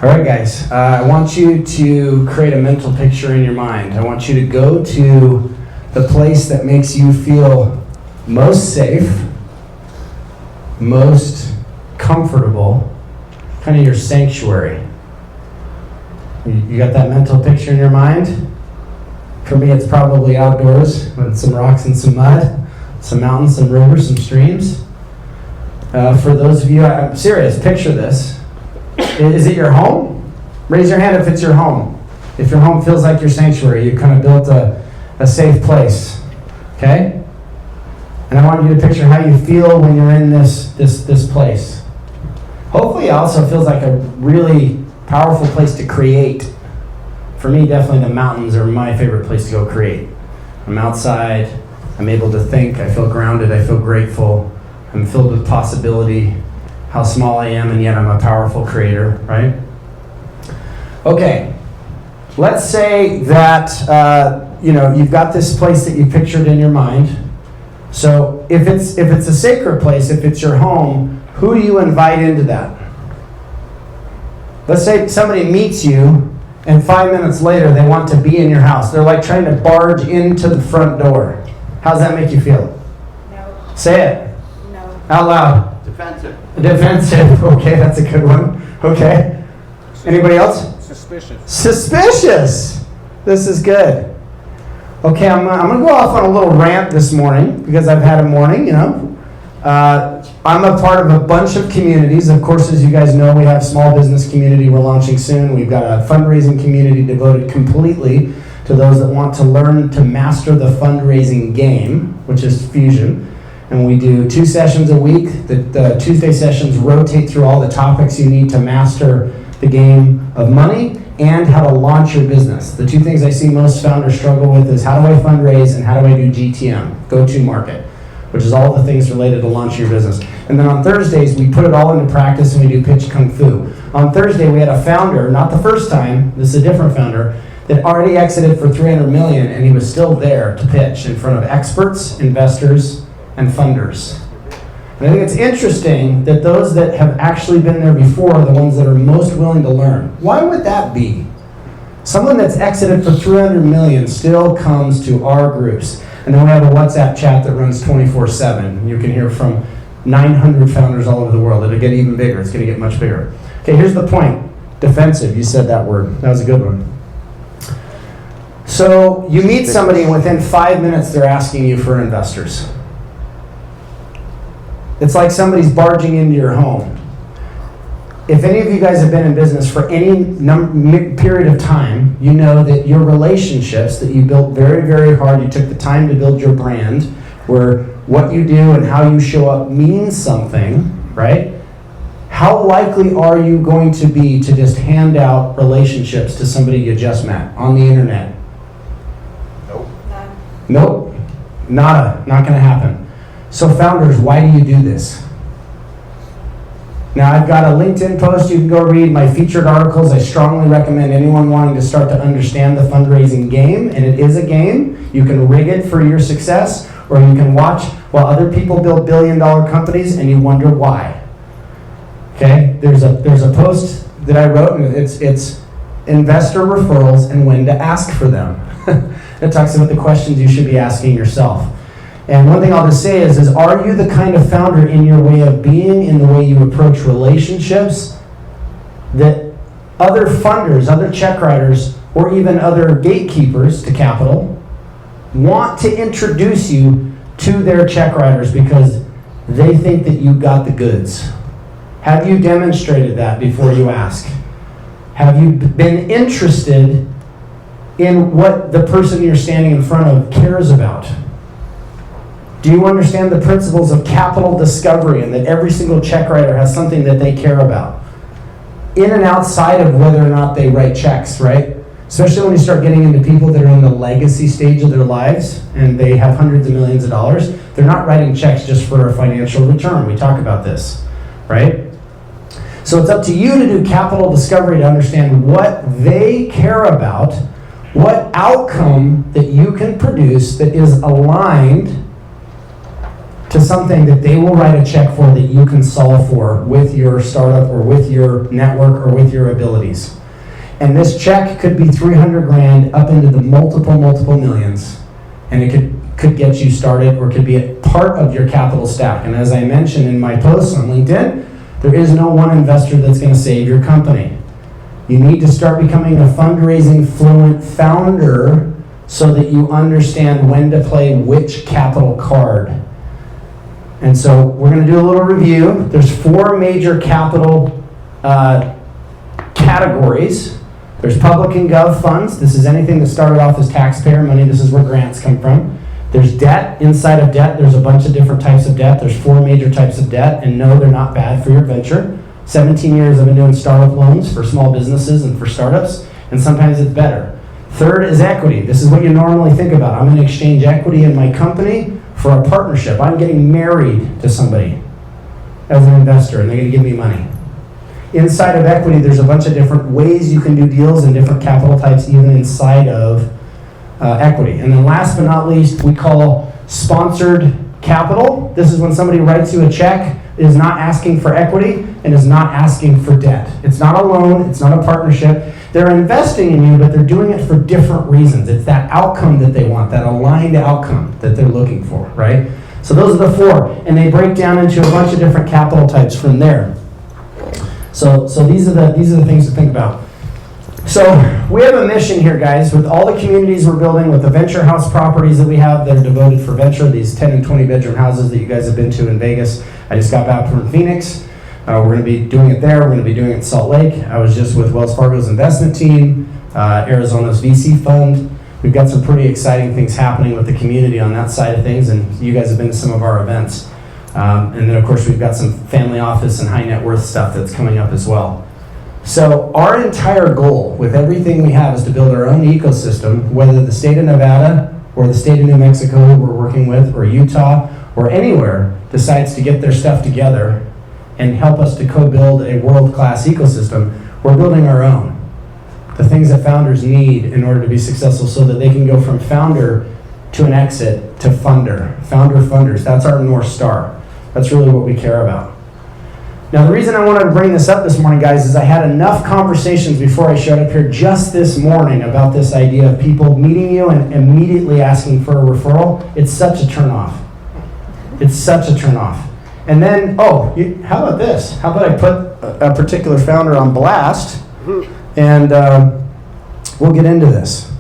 All right, guys, I want you to create a mental picture in your mind. I want you to go to the place that makes you feel most safe, most comfortable, kind of your sanctuary. You got that mental picture in your mind? For me, it's probably outdoors with some rocks and some mud, some mountains, some rivers, some streams. For those of you, I'm serious, picture this. Is it your home? Raise your hand if it's your home. If your home feels like your sanctuary, you kind of built a safe place, okay? And I want you to picture how you feel when you're in this place. Hopefully it also feels like a really powerful place to create. For me, definitely the mountains are my favorite place to go create. I'm outside, I'm able to think, I feel grounded, I feel grateful, I'm filled with possibility, how small I am, and yet I'm a powerful creator, right? Okay, let's say that you've got this place that you pictured in your mind. So if it's a sacred place, if it's your home, who do you invite into that? Let's say somebody meets you, and 5 minutes later they want to be in your house. They're like trying to barge into the front door. How does that make you feel? No. Say it. No. Out loud. Defensive. Defensive. Okay, that's a good one. Okay. Anybody else? Suspicious. Suspicious. This is good. Okay, I'm going to go off on a little rant this morning because I've had a morning, I'm a part of a bunch of communities. Of course, as you guys know, we have small business community we're launching soon. We've got a fundraising community devoted completely to those that want to learn to master the fundraising game, which is Fusion. And we do 2 sessions a week. The Tuesday sessions rotate through all the topics you need to master the game of money and how to launch your business. The 2 things I see most founders struggle with is how do I fundraise and how do I do GTM, go-to-market, which is all the things related to launching your business. And then on Thursdays, we put it all into practice and we do pitch kung fu. On Thursday, we had a founder, not the first time, this is a different founder, that already exited for $300 million, and he was still there to pitch in front of experts, investors, and funders. And I think it's interesting that those that have actually been there before are the ones that are most willing to learn. Why would that be? Someone that's exited for $300 million still comes to our groups. And then we have a WhatsApp chat that runs 24/7. You can hear from 900 founders all over the world. It'll get even bigger. It's going to get much bigger. Okay, here's the point. Defensive. You said that word. That was a good one. So you meet somebody and within 5 minutes they're asking you for investors. It's like somebody's barging into your home. If any of you guys have been in business for any period of time, you know that your relationships that you built very, very hard, you took the time to build your brand, where what you do and how you show up means something, right? How likely are you going to be to just hand out relationships to somebody you just met on the internet? Nope. Nope. Nada. Not going to happen. So founders, why do you do this? Now I've got a LinkedIn post you can go read, my featured articles. I strongly recommend anyone wanting to start to understand the fundraising game, and it is a game. You can rig it for your success, or you can watch while other people build billion-dollar companies and you wonder why. Okay, there's a post that I wrote, and it's investor referrals and when to ask for them. It talks about the questions you should be asking yourself. And one thing I'll just say is are you the kind of founder in your way of being, in the way you approach relationships, that other funders, other check writers, or even other gatekeepers to capital want to introduce you to their check writers because they think that you got the goods? Have you demonstrated that before you ask? Have you been interested in what the person you're standing in front of cares about? Do you understand the principles of capital discovery and that every single check writer has something that they care about? In and outside of whether or not they write checks, right? Especially when you start getting into people that are in the legacy stage of their lives and they have hundreds of millions of dollars, they're not writing checks just for a financial return. We talk about this, right? So it's up to you to do capital discovery to understand what they care about, what outcome that you can produce that is aligned to to something that they will write a check for that you can solve for with your startup or with your network or with your abilities. And this check could be 300 grand up into the multiple millions. And it could get you started or could be a part of your capital stack. And as I mentioned in my posts on LinkedIn, there is no one investor that's going to save your company. You need to start becoming a fundraising fluent founder so that you understand when to play which capital card. And so we're going to do a little review. There's 4 major capital categories. There's public and gov funds. This is anything that started off as taxpayer money. This is where grants come from. There's debt. Inside of debt, there's a bunch of different types of debt. There's 4 major types of debt, and no, they're not bad for your venture. 17 years I've been doing startup loans for small businesses and for startups, and sometimes it's better. Third is equity. This is what you normally think about. I'm going to exchange equity in my company for a partnership. I'm getting married to somebody as an investor, and they're going to give me money. Inside of equity, there's a bunch of different ways you can do deals and different capital types even inside of equity. And then last but not least, we call sponsored capital. This is when somebody writes you a check, is not asking for equity, and is not asking for debt. It's not a loan, it's not a partnership. They're investing in you, but they're doing it for different reasons. It's that outcome that they want, that aligned outcome that they're looking for, right? So those are the 4, and they break down into a bunch of different capital types from there. So these are the things to think about. So we have a mission here, guys, with all the communities we're building, with the venture house properties that we have that are devoted for venture, these 10 and 20 bedroom houses that you guys have been to in Vegas. I just got back from Phoenix. We're going to be doing it there. We're going to be doing it in Salt Lake. I was just with Wells Fargo's investment team, Arizona's VC fund. We've got some pretty exciting things happening with the community on that side of things, and you guys have been to some of our events. And then, of course, we've got some family office and high net worth stuff that's coming up as well. So our entire goal with everything we have is to build our own ecosystem, whether the state of Nevada or the state of New Mexico who we're working with, or Utah, or anywhere decides to get their stuff together and help us to co-build a world-class ecosystem. We're building our own. The things that founders need in order to be successful so that they can go from founder to an exit to funder. Founder funders, that's our North Star. That's really what we care about. Now, the reason I wanted to bring this up this morning, guys, is I had enough conversations before I showed up here just this morning about this idea of people meeting you and immediately asking for a referral. It's such a turnoff. It's such a turnoff. And then, how about this? How about I put a particular founder on blast, and we'll get into this.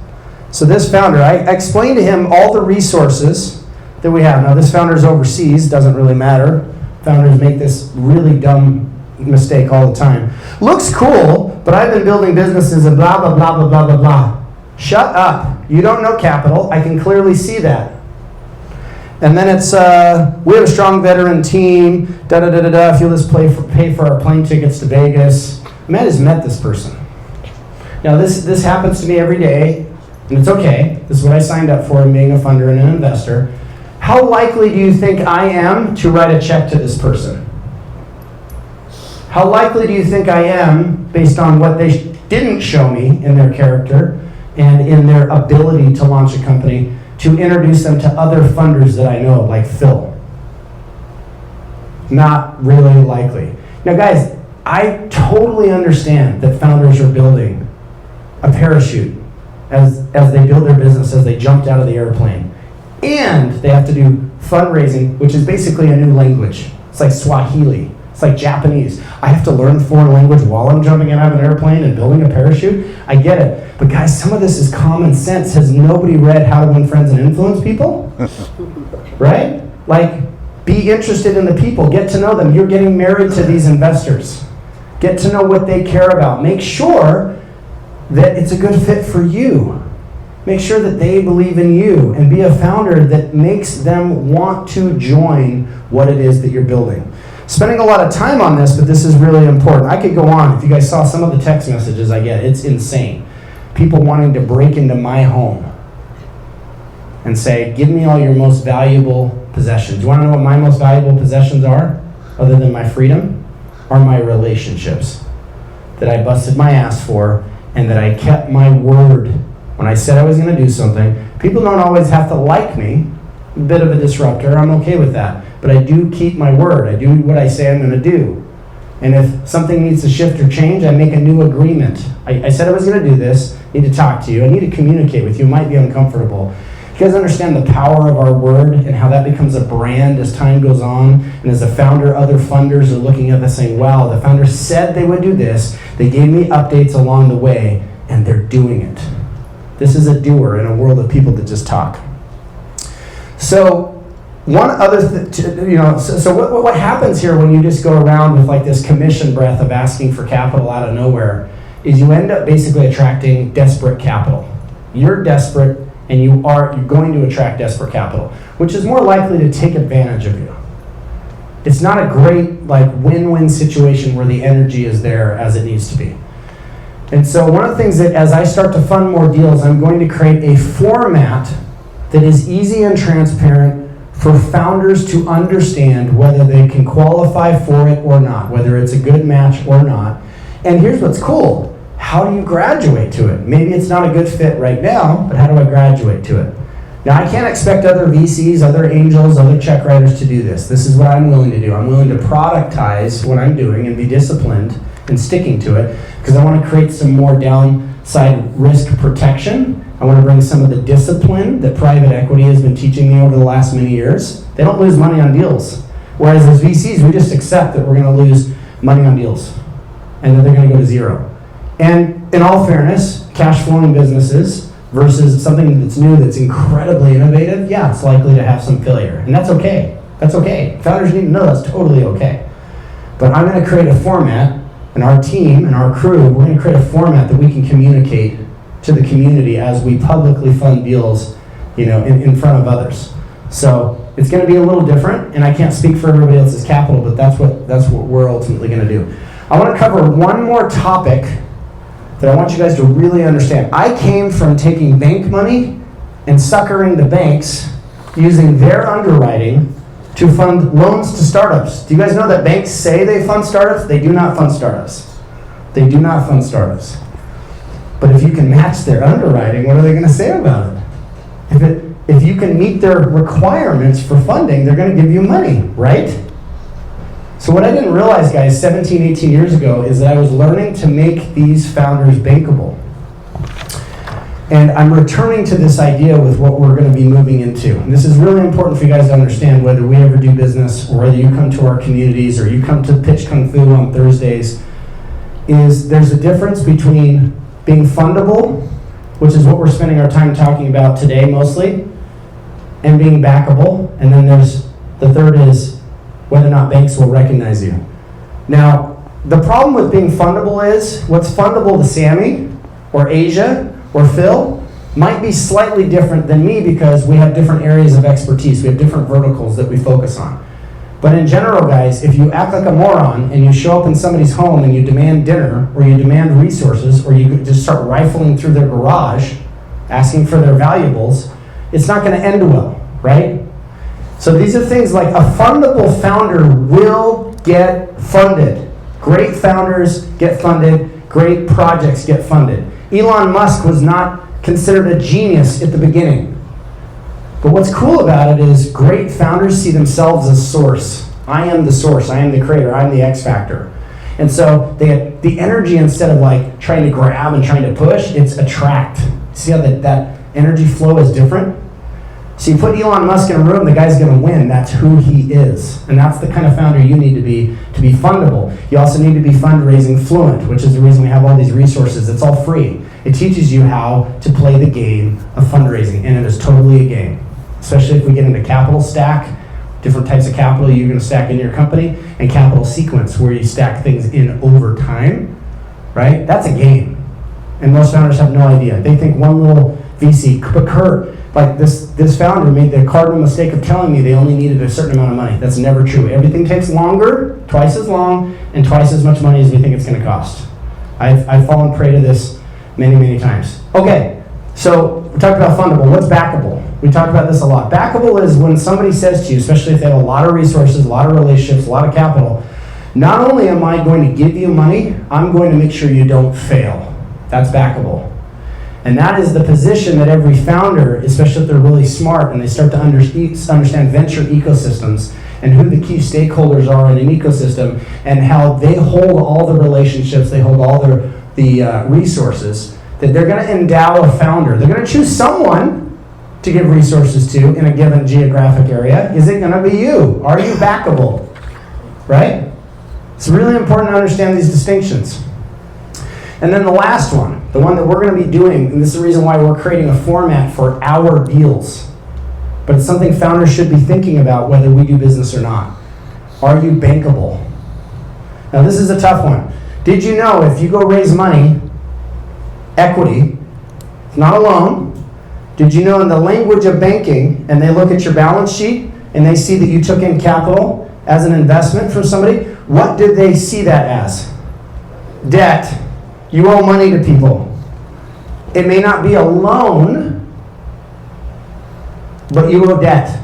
So this founder, I explained to him all the resources that we have. Now, this founder is overseas, doesn't really matter. Founders make this really dumb mistake all the time. Looks cool, but I've been building businesses and blah, blah, blah, blah, blah, blah, blah. Shut up. You don't know capital. I can clearly see that. And then it's, we have a strong veteran team, da-da-da-da-da. If you'll just pay for our plane tickets to Vegas. Matt has met this person. Now, this happens to me every day, and it's okay. This is what I signed up for in being a funder and an investor. How likely do you think I am to write a check to this person? How likely do you think I am, based on what they didn't show me in their character and in their ability to launch a company, to introduce them to other funders that I know, like Phil? Not really likely. Now, guys, I totally understand that founders are building a parachute as they build their business, as they jumped out of the airplane. And they have to do fundraising, which is basically a new language. It's like Swahili. It's like Japanese. I have to learn foreign language while I'm jumping out of an airplane and building a parachute. I get it. But guys, some of this is common sense. Has nobody read How to Win Friends and Influence People? Right? Like, be interested in the people. Get to know them. You're getting married to these investors. Get to know what they care about. Make sure that it's a good fit for you. Make sure that they believe in you, and be a founder that makes them want to join what it is that you're building. Spending a lot of time on this, but this is really important. I could go on. If you guys saw some of the text messages I get, it's insane. People wanting to break into my home and say, give me all your most valuable possessions. You want to know what my most valuable possessions are, other than my freedom? Are my relationships that I busted my ass for, and that I kept my word. When I said I was going to do something, people don't always have to like me. A bit of a disruptor, I'm okay with that. but I do keep my word. I do what I say I'm going to do. And if something needs to shift or change, I make a new agreement. I said I was going to do this, I need to talk to you, I need to communicate with you, it might be uncomfortable. You guys understand the power of our word and how that becomes a brand as time goes on, and as a founder, other funders are looking at this saying, wow, the founder said they would do this, they gave me updates along the way, and they're doing it. This is a doer in a world of people that just talk. So, one other what happens here when you just go around with like this commission breath of asking for capital out of nowhere is you end up basically attracting desperate capital. You're desperate and you're going to attract desperate capital, which is more likely to take advantage of you. It's not a great like win-win situation where the energy is there as it needs to be. And so one of the things that as I start to fund more deals, I'm going to create a format that is easy and transparent for founders to understand whether they can qualify for it or not, whether it's a good match or not. And here's what's cool. How do you graduate to it? Maybe it's not a good fit right now, but how do I graduate to it? Now, I can't expect other VCs, other angels, other check writers to do this. This is what I'm willing to do. I'm willing to productize what I'm doing and be disciplined and sticking to it because I want to create some more downside risk protection. I want to bring some of the discipline that private equity has been teaching me over the last many years. They don't lose money on deals. Whereas as VCs, we just accept that we're going to lose money on deals and that they're going to go to zero. And in all fairness, cash flowing businesses versus something that's new, that's incredibly innovative, yeah, it's likely to have some failure. And that's okay. That's okay. Founders need to know that's totally okay. But I'm going to create a format, and our team and our crew, we're going to create a format that we can communicate to the community as we publicly fund deals, in front of others. So it's going to be a little different, and I can't speak for everybody else's capital, but that's what we're ultimately going to do. I want to cover one more topic that I want you guys to really understand. I came from taking bank money and suckering the banks using their underwriting to fund loans to startups. Do you guys know that banks say they fund startups? They do not fund startups. They do not fund startups. But if you can match their underwriting, what are they going to say about it? If you can meet their requirements for funding, they're going to give you money, right? So what I didn't realize, guys, 17, 18 years ago, is that I was learning to make these founders bankable. And I'm returning to this idea with what we're going to be moving into. And this is really important for you guys to understand whether we ever do business or whether you come to our communities or you come to Pitch Kung Fu on Thursdays, is there's a difference between being fundable, which is what we're spending our time talking about today mostly, and being backable. And then there's the third is whether or not banks will recognize you. Now, the problem with being fundable is what's fundable to Sammy or Asia or Phil might be slightly different than me because we have different areas of expertise. We have different verticals that we focus on. But in general, guys, if you act like a moron and you show up in somebody's home and you demand dinner or you demand resources or you just start rifling through their garage asking for their valuables, it's not going to end well, right? So these are things like a fundable founder will get funded. Great founders get funded. Great projects get funded. Elon Musk was not considered a genius at the beginning. But what's cool about it is great founders see themselves as source. I am the source. I am the creator. I'm the X factor. And so they get the energy, instead of like trying to grab and trying to push, it's attract. See how that energy flow is different? So you put Elon Musk in a room, the guy's going to win. That's who he is. And that's the kind of founder you need to be fundable. You also need to be fundraising fluent, which is the reason we have all these resources. It's all free. It teaches you how to play the game of fundraising, and it is totally a game. Especially if we get into capital stack, different types of capital you're going to stack in your company, and capital sequence, where you stack things in over time, right? That's a game. And most founders have no idea. They think one little VC, but Kurt, like this founder made the cardinal mistake of telling me they only needed a certain amount of money. That's never true. Everything takes longer, twice as long, and twice as much money as we think it's going to cost. I've fallen prey to this many, many times. Okay, so we talked about fundable. What's backable? We talk about this a lot. Backable is when somebody says to you, especially if they have a lot of resources, a lot of relationships, a lot of capital, not only am I going to give you money, I'm going to make sure you don't fail. That's backable. And that is the position that every founder, especially if they're really smart and they start to understand venture ecosystems, and who the key stakeholders are in an ecosystem and how they hold all the relationships, they hold all the resources, that they're going to endow a founder. They're going to choose someone to give resources to in a given geographic area. Is it going to be you? Are you backable? Right? It's really important to understand these distinctions. And then the last one, the one that we're going to be doing, and this is the reason why we're creating a format for our deals. But it's something founders should be thinking about whether we do business or not. Are you bankable? Now this is a tough one. Did you know if you go raise money, equity, it's not a loan, did you know in the language of banking, and they look at your balance sheet and they see that you took in capital as an investment from somebody, what did they see that as? Debt. You owe money to people. It may not be a loan, but you owe debt.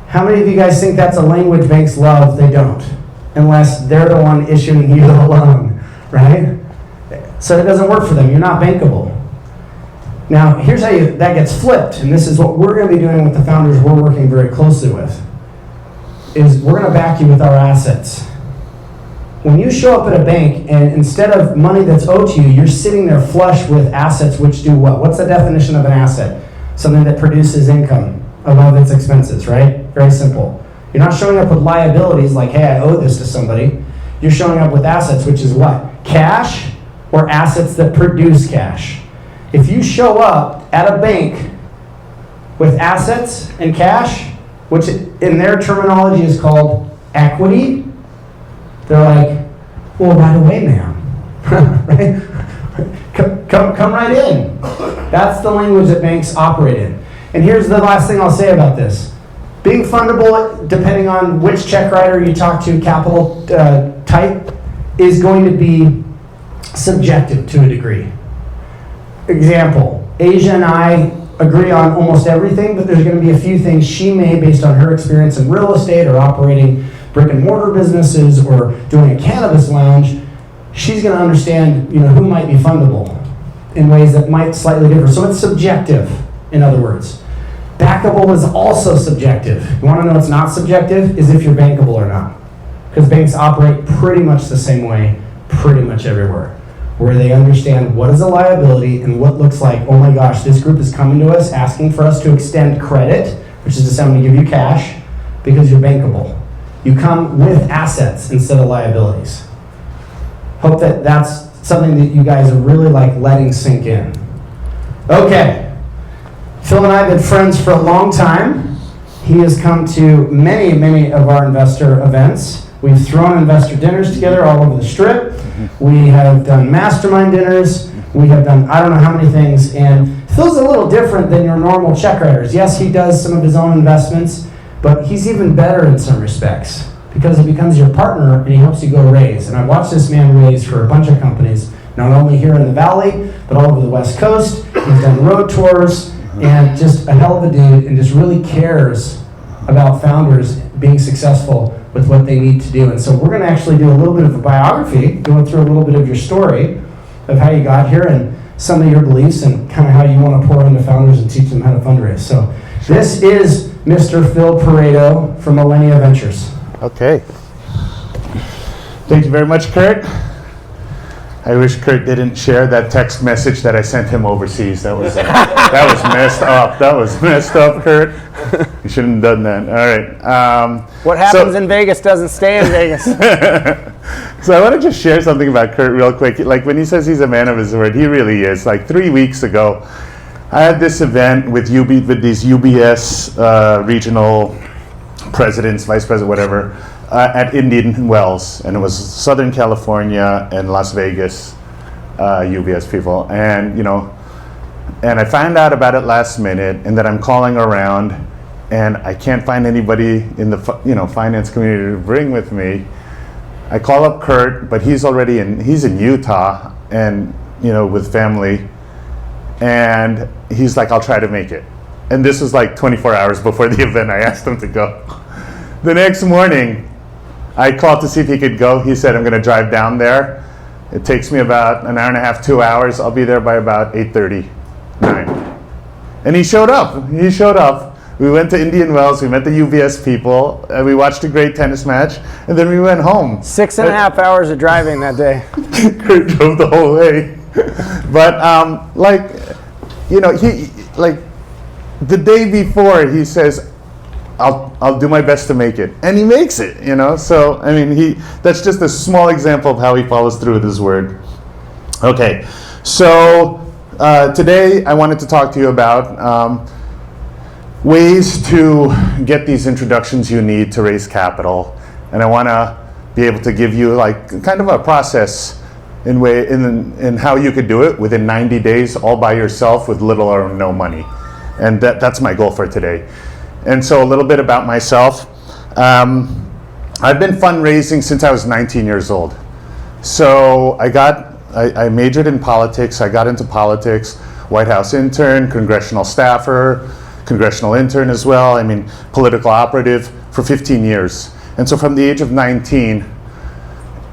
How many of you guys think that's a language banks love? They don't, unless they're the one issuing you the loan, right? So it doesn't work for them. You're not bankable. Now, here's how that gets flipped, and this is what we're going to be doing with the founders we're working very closely with, is we're going to back you with our assets. When you show up at a bank and instead of money that's owed to you, you're sitting there flush with assets which do what? What's the definition of an asset? Something that produces income above its expenses, right? Very simple. You're not showing up with liabilities like, hey, I owe this to somebody. You're showing up with assets, which is what? Cash or assets that produce cash. If you show up at a bank with assets and cash, which in their terminology is called equity, they're like, well, right away, ma'am. Right? Come right in. That's the language that banks operate in. And here's the last thing I'll say about this. Being fundable, depending on which check writer you talk to, capital type, is going to be subjective to a degree. Example, Asia and I agree on almost everything, but there's going to be a few things she may, based on her experience in real estate or operating brick and mortar businesses or doing a cannabis lounge, she's going to understand, who might be fundable in ways that might slightly differ. So it's subjective, in other words. Backable is also subjective. You want to know what's not subjective? Is if you're bankable or not. Because banks operate pretty much the same way, pretty much everywhere, where they understand what is a liability and what looks like, oh my gosh, this group is coming to us asking for us to extend credit, which is to say I'm going to give you cash, because you're bankable. You come with assets instead of liabilities. Hope that that's something that you guys are really letting sink in. Okay. Phil and I have been friends for a long time. He has come to many, many of our investor events. We've thrown investor dinners together all over the strip. We have done mastermind dinners. We have done I don't know how many things. And Phil's a little different than your normal check writers. Yes, he does some of his own investments, but he's even better in some respects because he becomes your partner and he helps you go raise. And I've watched this man raise for a bunch of companies, not only here in the Valley, but all over the West Coast. He's done road tours and just a hell of a dude and just really cares about founders being successful with what they need to do. And so we're going to actually do a little bit of a biography, going through a little bit of your story of how you got here and some of your beliefs and kind of how you want to pour into founders and teach them how to fundraise. So this is Mr. Phil Pareto from Millennia Ventures. Okay. Thank you very much, Kurt. I wish Kurt didn't share that text message that I sent him overseas. That was messed up. That was messed up, Kurt. You shouldn't have done that. All right. What happens in Vegas doesn't stay in Vegas. So I want to just share something about Kurt real quick. Like when he says he's a man of his word, he really is. Like 3 weeks ago, I had this event with these UBS regional presidents, vice president, whatever, at Indian Wells, and it was Southern California and Las Vegas UBS people, and and I found out about it last minute, and then I'm calling around, and I can't find anybody in the finance community to bring with me. I call up Kurt, but he's in Utah, and with family, and he's like, I'll try to make it. And this was like 24 hours before the event. I asked him to go. The next morning, I called to see if he could go. He said, I'm going to drive down there. It takes me about an hour and a half, 2 hours. I'll be there by about 8:30, 9. And he showed up. It We went to Indian Wells, we met the UBS people, and we watched a great tennis match, and then we went home. 6.5 hours of driving that day. Kurt drove the whole way. But he like the day before he says, I'll do my best to make it, and he makes it. So I mean, that's just a small example of how he follows through with his word. Okay, so today I wanted to talk to you about ways to get these introductions you need to raise capital, and I want to be able to give you like kind of a process in how you could do it within 90 days all by yourself with little or no money, and that's my goal for today. And so a little bit about myself. I've been fundraising since I was 19 years old. So I majored in politics. I got into politics, White House intern, congressional staffer, congressional intern as well. I mean, political operative for 15 years. And so from the age of 19,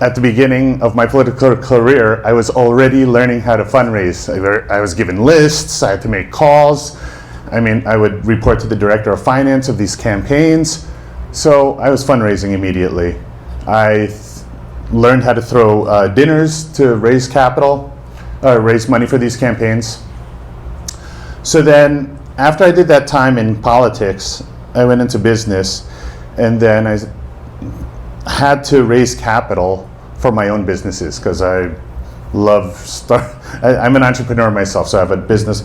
at the beginning of my political career, I was already learning how to fundraise. I was given lists, I had to make calls. I mean, I would report to the director of finance of these campaigns. So I was fundraising immediately. I learned how to throw dinners to raise capital, raise money for these campaigns. So then, after I did that time in politics, I went into business, and then I had to raise capital for my own businesses because I love I'm an entrepreneur myself, so I have a business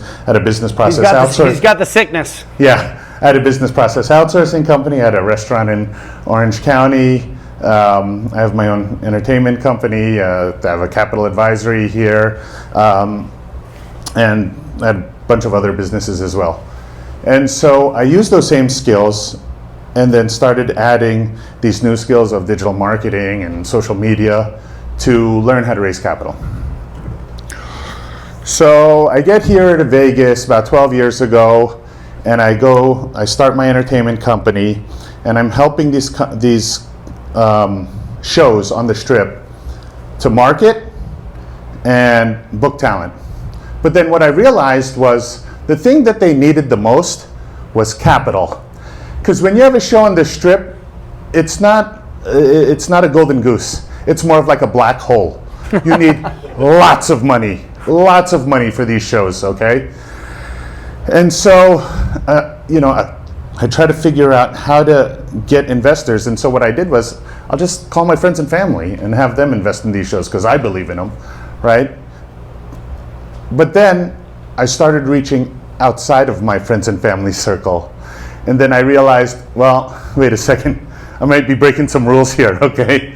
process outsourcing. He's got the sickness. Yeah, I had a business process outsourcing company. I had a restaurant in Orange County. I have my own entertainment company. I have a capital advisory here, and I had a bunch of other businesses as well. And so I used those same skills and then started adding these new skills of digital marketing and social media to learn how to raise capital. So I get here to Vegas about 12 years ago, and I start my entertainment company, and I'm helping these shows on the Strip to market and book talent. But then what I realized was the thing that they needed the most was capital. Because when you have a show on the Strip, it's not a golden goose. It's more of like a black hole. You need lots of money for these shows, okay? And so, I try to figure out how to get investors. And so what I did was, I'll just call my friends and family and have them invest in these shows because I believe in them, right? But then I started reaching outside of my friends and family circle. And then I realized, well, wait a second, I might be breaking some rules here, okay?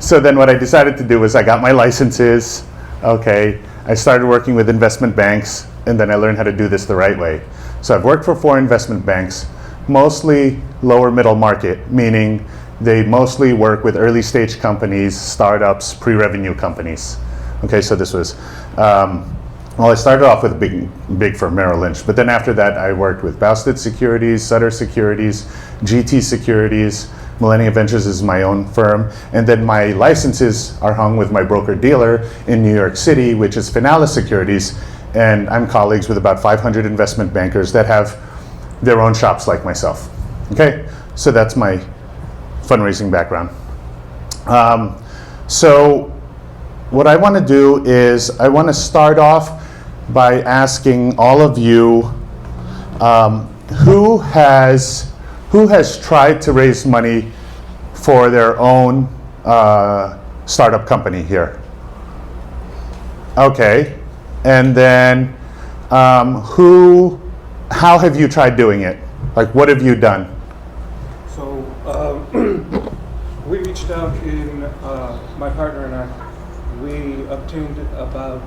So then what I decided to do was I got my licenses, okay? I started working with investment banks, and then I learned how to do this the right way. So I've worked for 4 investment banks, mostly lower middle market, meaning they mostly work with early stage companies, startups, pre-revenue companies. Okay, so this was, I started off with a big firm, Merrill Lynch, but then after that I worked with Bowstead Securities, Sutter Securities, GT Securities, Millennium Ventures is my own firm, and then my licenses are hung with my broker-dealer in New York City, which is Finalis Securities, and I'm colleagues with about 500 investment bankers that have their own shops like myself. Okay, so that's my fundraising background. So what I want to do is I want to start off by asking all of you who has tried to raise money for their own startup company here? Okay, and then how have you tried doing it? Like, what have you done? So we reached out my partner and I, we obtained about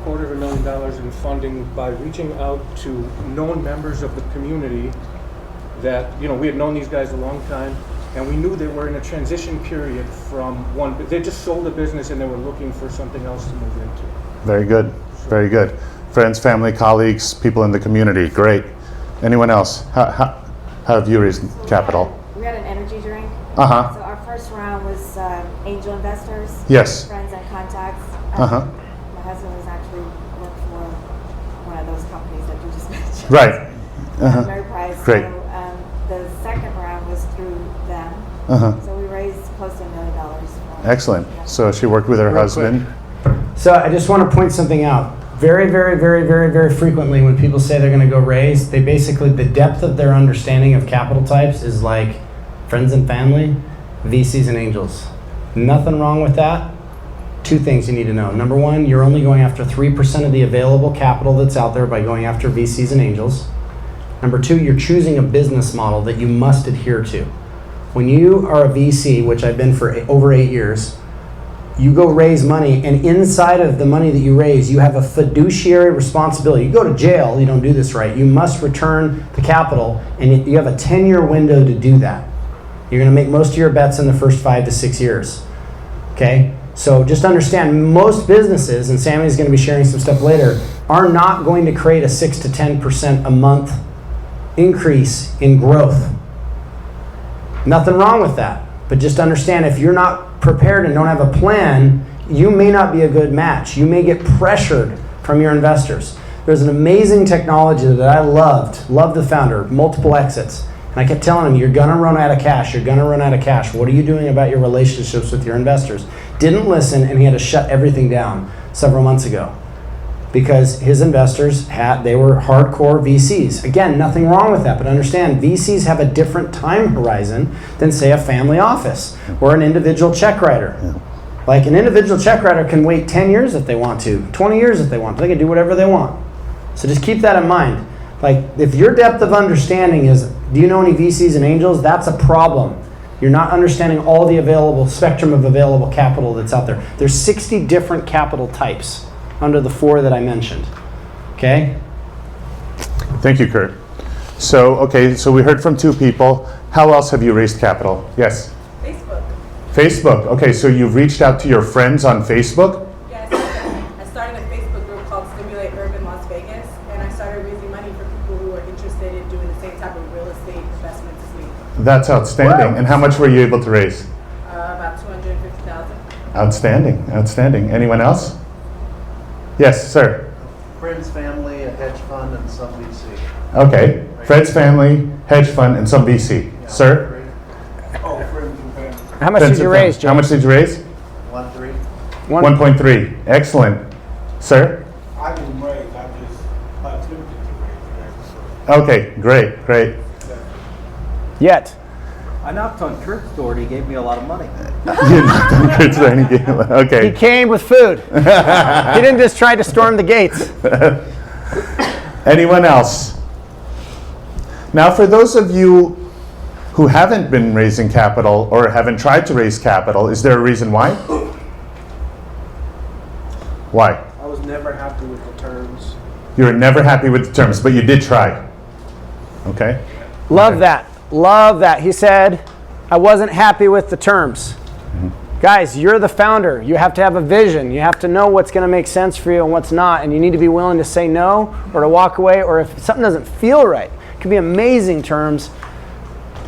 $250,000 in funding by reaching out to known members of the community that, we had known these guys a long time, and we knew they were in a transition period from they just sold a business and they were looking for something else to move into. Very good, very good. Friends, family, colleagues, people in the community, great. Anyone else? How have you raised capital? We had an energy drink. Uh-huh. So our first round was angel investors. Yes. Friends and contacts. Uh-huh. My husband was actually worked for one of those companies that you just mentioned. Right. Uh-huh. Mary Price. Great. So, Uh-huh. So we raised close to $1 million. for- Excellent. Yeah. So she worked with her Real husband. So I just want to point something out. Very, very, very, very, very frequently when people say they're going to go raise, they basically, the depth of their understanding of capital types is like friends and family, VCs and angels. Nothing wrong with that. Two things you need to know. Number one, you're only going after 3% of the available capital that's out there by going after VCs and angels. Number two, you're choosing a business model that you must adhere to. When you are a VC, which I've been for over 8 years, you go raise money, and inside of the money that you raise, you have a fiduciary responsibility. You go to jail, you don't do this right. You must return the capital, and you have a 10-year window to do that. You're going to make most of your bets in the first 5 to 6 years. Okay? So just understand, most businesses, and Sammy's going to be sharing some stuff later, are not going to create a 6 to 10% a month increase in growth. Nothing wrong with that. But just understand, if you're not prepared and don't have a plan, you may not be a good match. You may get pressured from your investors. There's an amazing technology that I loved the founder, multiple exits. And I kept telling him, you're gonna run out of cash, you're gonna run out of cash. What are you doing about your relationships with your investors? Didn't listen, and he had to shut everything down several months ago. Because his investors they were hardcore VCs. Again, nothing wrong with that, but understand, VCs have a different time horizon than, say, a family office or an individual check writer. Yeah. Like, an individual check writer can wait 10 years if they want to, 20 years if they want to. They can do whatever they want. So just keep that in mind. Like, if your depth of understanding is, do you know any VCs and angels? That's a problem. You're not understanding all the available spectrum of available capital that's out there. There's 60 different capital types under the 4 that I mentioned. Okay? Thank you, Kurt. So, okay, so we heard from 2 people. How else have you raised capital? Yes? Facebook. Facebook. Okay, so you've reached out to your friends on Facebook? Yes, I started a Facebook group called Stimulate Urban Las Vegas, and I started raising money for people who are interested in doing the same type of real estate investments as me. That's outstanding. And how much were you able to raise? About $250,000. Outstanding, outstanding. Anyone else? Yes, sir. Friends, family, a hedge fund, and some VC. Okay. Fred's family, hedge fund, and some VC. Yeah, Sir? Oh, friends and family. How much Friends did you and raise, family. Jim? How much did you raise? 1-3. 1.3. Excellent. Sir? I didn't raise, I just attempted to raise. Okay, great, great. Yet. I knocked on Kurt's door and he gave me a lot of money. You knocked on Kurt's door and he gave you- He Okay. came with food. He didn't just try to storm the gates. Anyone else? Now, for those of you who haven't been raising capital or haven't tried to raise capital, is there a reason why? Why? I was never happy with the terms. You were never happy with the terms, but you did try. Okay? Love that. Love that. He said, I wasn't happy with the terms. Guys, you're the founder. You have to have a vision. You have to know what's going to make sense for you and what's not. And you need to be willing to say no or to walk away, or if something doesn't feel right. It could be amazing terms.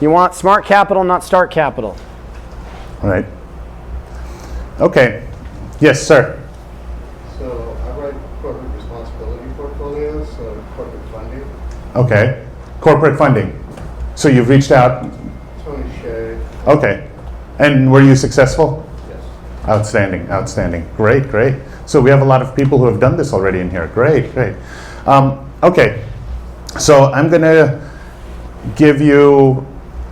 You want smart capital, not start capital. All right. Okay. Yes, sir. So I write corporate responsibility portfolios, so corporate funding. Okay. Corporate funding. So you've reached out. Tony Shea, Okay. And were you successful? yes. Outstanding, outstanding. Great, great. So we have a lot of people who have done this already in here. Great, great. Okay. So I'm going to give you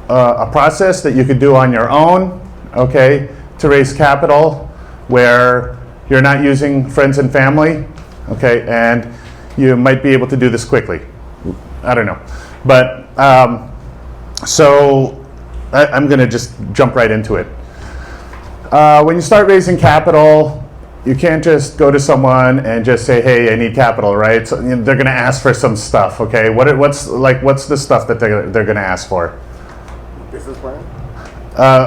a process that you could do on your own, okay, to raise capital where you're not using friends and family, okay, and you might be able to do this quickly. I don't know. But so I'm going to just jump right into it. When you start raising capital, you can't just go to someone and just say, "Hey, I need capital," right? So, they're going to ask for some stuff, okay? What's the stuff that they're going to ask for? Business plan?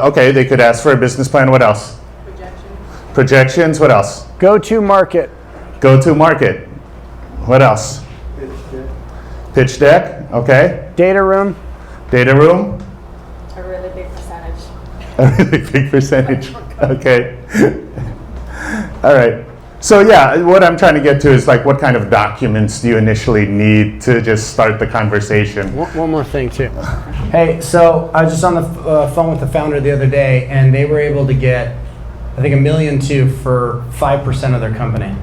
Okay, they could ask for a business plan. What else? Projections. Projections. What else? Go to market. Go to market. What else? Pitch deck. Okay. Data room. Data room. A really big percentage. A really big percentage. Okay. All right. So yeah, what I'm trying to get to is like, what kind of documents do you initially need to just start the conversation? One more thing too. Hey, so I was just on the phone with the founder the other day, and they were able to get, I think, $1.2 million for 5% of their company.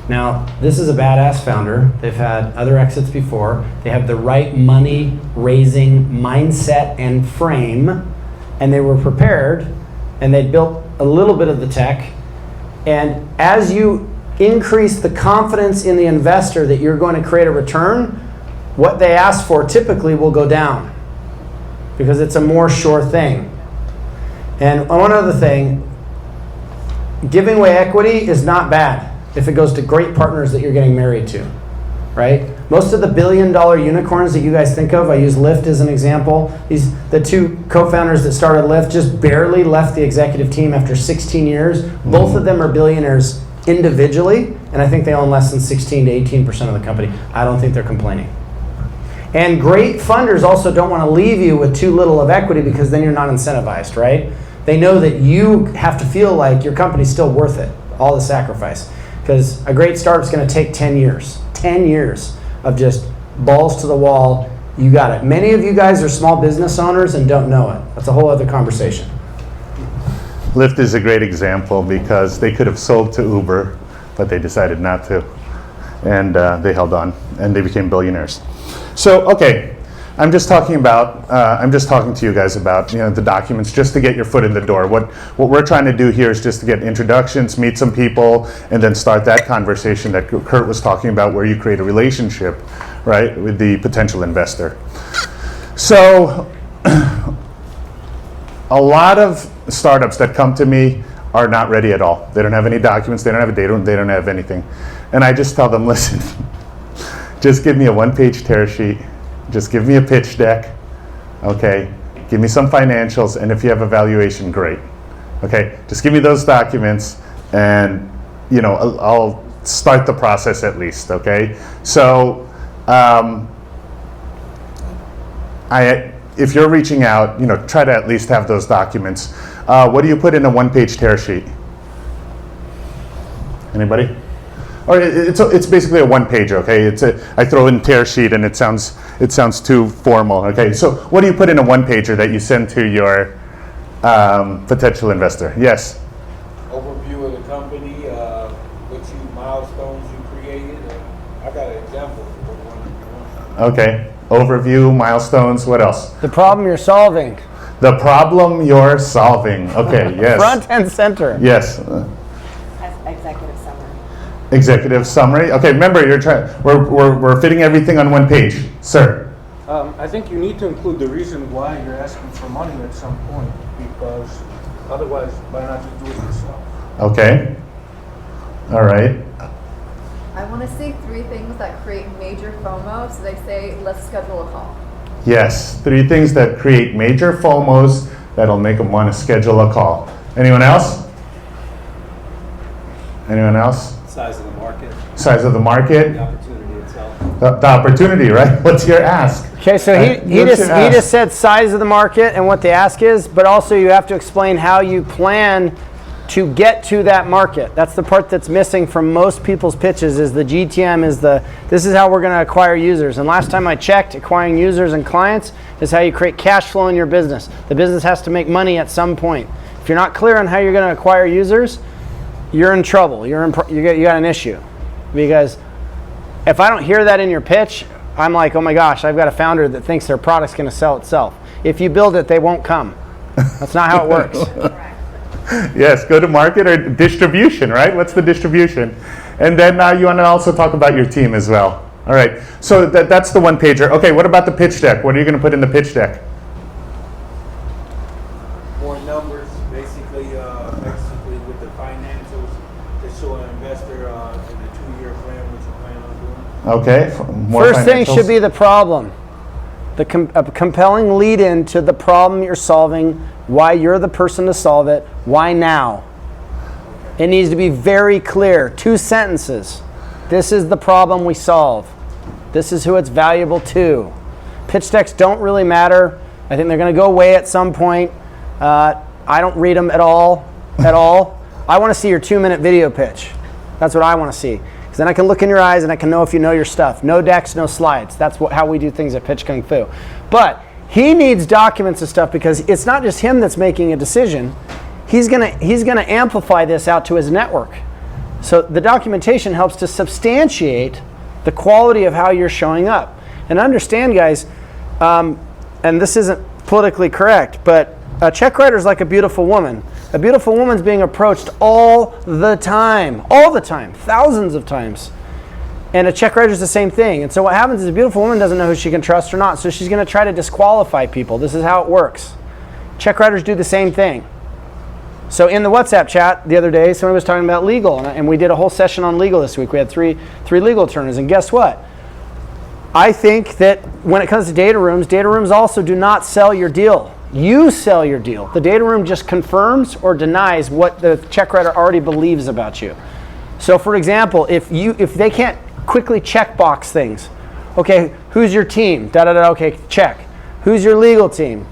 Now, this is a badass founder. They've had other exits before. They have the right money raising mindset and frame, and they were prepared, and they built a little bit of the tech. And as you increase the confidence in the investor that you're going to create a return, what they ask for typically will go down because it's a more sure thing. And one other thing, giving away equity is not bad if it goes to great partners that you're getting married to, right? Most of the billion-dollar unicorns that you guys think of, I use Lyft as an example. The two co-founders that started Lyft just barely left the executive team after 16 years. Both of them are billionaires individually, and I think they own less than 16 to 18% of the company. I don't think they're complaining. And great funders also don't want to leave you with too little of equity because then you're not incentivized, right? They know that you have to feel like your company's still worth it, all the sacrifice. Because a great startup's going to take 10 years. 10 years of just balls to the wall. You got it. Many of you guys are small business owners and don't know it. That's a whole other conversation. Lyft is a great example because they could have sold to Uber, but they decided not to. And they held on, and they became billionaires. So, okay, I'm just talking to you guys about the documents just to get your foot in the door. What we're trying to do here is just to get introductions, meet some people, and then start that conversation that Kurt was talking about, where you create a relationship, right, with the potential investor. So, a lot of startups that come to me are not ready at all. They don't have any documents. They don't have a data. They don't have anything. And I just tell them, listen, just give me a one-page tear sheet. Just give me a pitch deck, okay? Give me some financials, and if you have a valuation, great. Okay, just give me those documents, and I'll start the process at least. Okay, so if you're reaching out, try to at least have those documents. What do you put in a one-page tear sheet? Anybody? Or it's basically a one page, okay? I throw in tear sheet and it sounds too formal, okay? So what do you put in a one pager that you send to your potential investor? Yes. Overview of the company, which milestones you created. I got an example for one. Okay. Overview, milestones. What else? The problem you're solving. The problem you're solving. Okay. Yes. Front and center. Yes. Executive summary. Executive summary. Okay, remember we're fitting everything on one page, sir. I think you need to include the reason why you're asking for money at some point, because otherwise, why not just do it yourself? Okay. All right. I want to see 3 things that create major FOMO. So they say, let's schedule a call. Yes, 3 things that create major FOMOs that'll make them want to schedule a call. Anyone else? Anyone else? Size of the market. Size of the market. The opportunity itself. The opportunity, right? What's your ask? Okay, so he just said size of the market and what the ask is, but also you have to explain how you plan to get to that market. That's the part that's missing from most people's pitches. Is the GTM this is how we're going to acquire users. And last time I checked, acquiring users and clients is how you create cash flow in your business. The business has to make money at some point. If you're not clear on how you're going to acquire users, you're in trouble. You got an issue. Because if I don't hear that in your pitch, I'm like, oh my gosh, I've got a founder that thinks their product's going to sell itself. If you build it, they won't come. That's not how it works. Yes, go to market or distribution, right? What's the distribution? And then you want to also talk about your team as well. All right, so that's the one pager. Okay, what about the pitch deck? What are you going to put in the pitch deck? More numbers, basically with the financials to show an investor in the 2-year plan what you plan on doing. Okay, more First thing financials. should be the problem. A compelling lead in to the problem you're solving, why you're the person to solve it, why now. It needs to be very clear. 2 sentences. This is the problem we solve. This is who it's valuable to. Pitch decks don't really matter. I think they're going to go away at some point. I don't read them at all. I want to see your 2-minute video pitch. That's what I want to see. Because then I can look in your eyes and I can know if you know your stuff. No decks, no slides. That's how we do things at Pitch Kung Fu. But he needs documents and stuff because it's not just him that's making a decision. He's gonna amplify this out to his network. So the documentation helps to substantiate the quality of how you're showing up. And understand, guys, and this isn't politically correct, but a check writer is like a beautiful woman. A beautiful woman's being approached all the time, thousands of times. And a check writer is the same thing. And so what happens is a beautiful woman doesn't know who she can trust or not, so she's going to try to disqualify people. This is how it works. Check writers do the same thing. So in the WhatsApp chat the other day, somebody was talking about legal, and we did a whole session on legal this week. We had three legal attorneys, and guess what? I think that when it comes to data rooms also do not sell your deal. You sell your deal. The data room just confirms or denies what the check writer already believes about you. So for example, if they can't quickly checkbox things, okay, who's your team? Okay, check. Who's your legal team?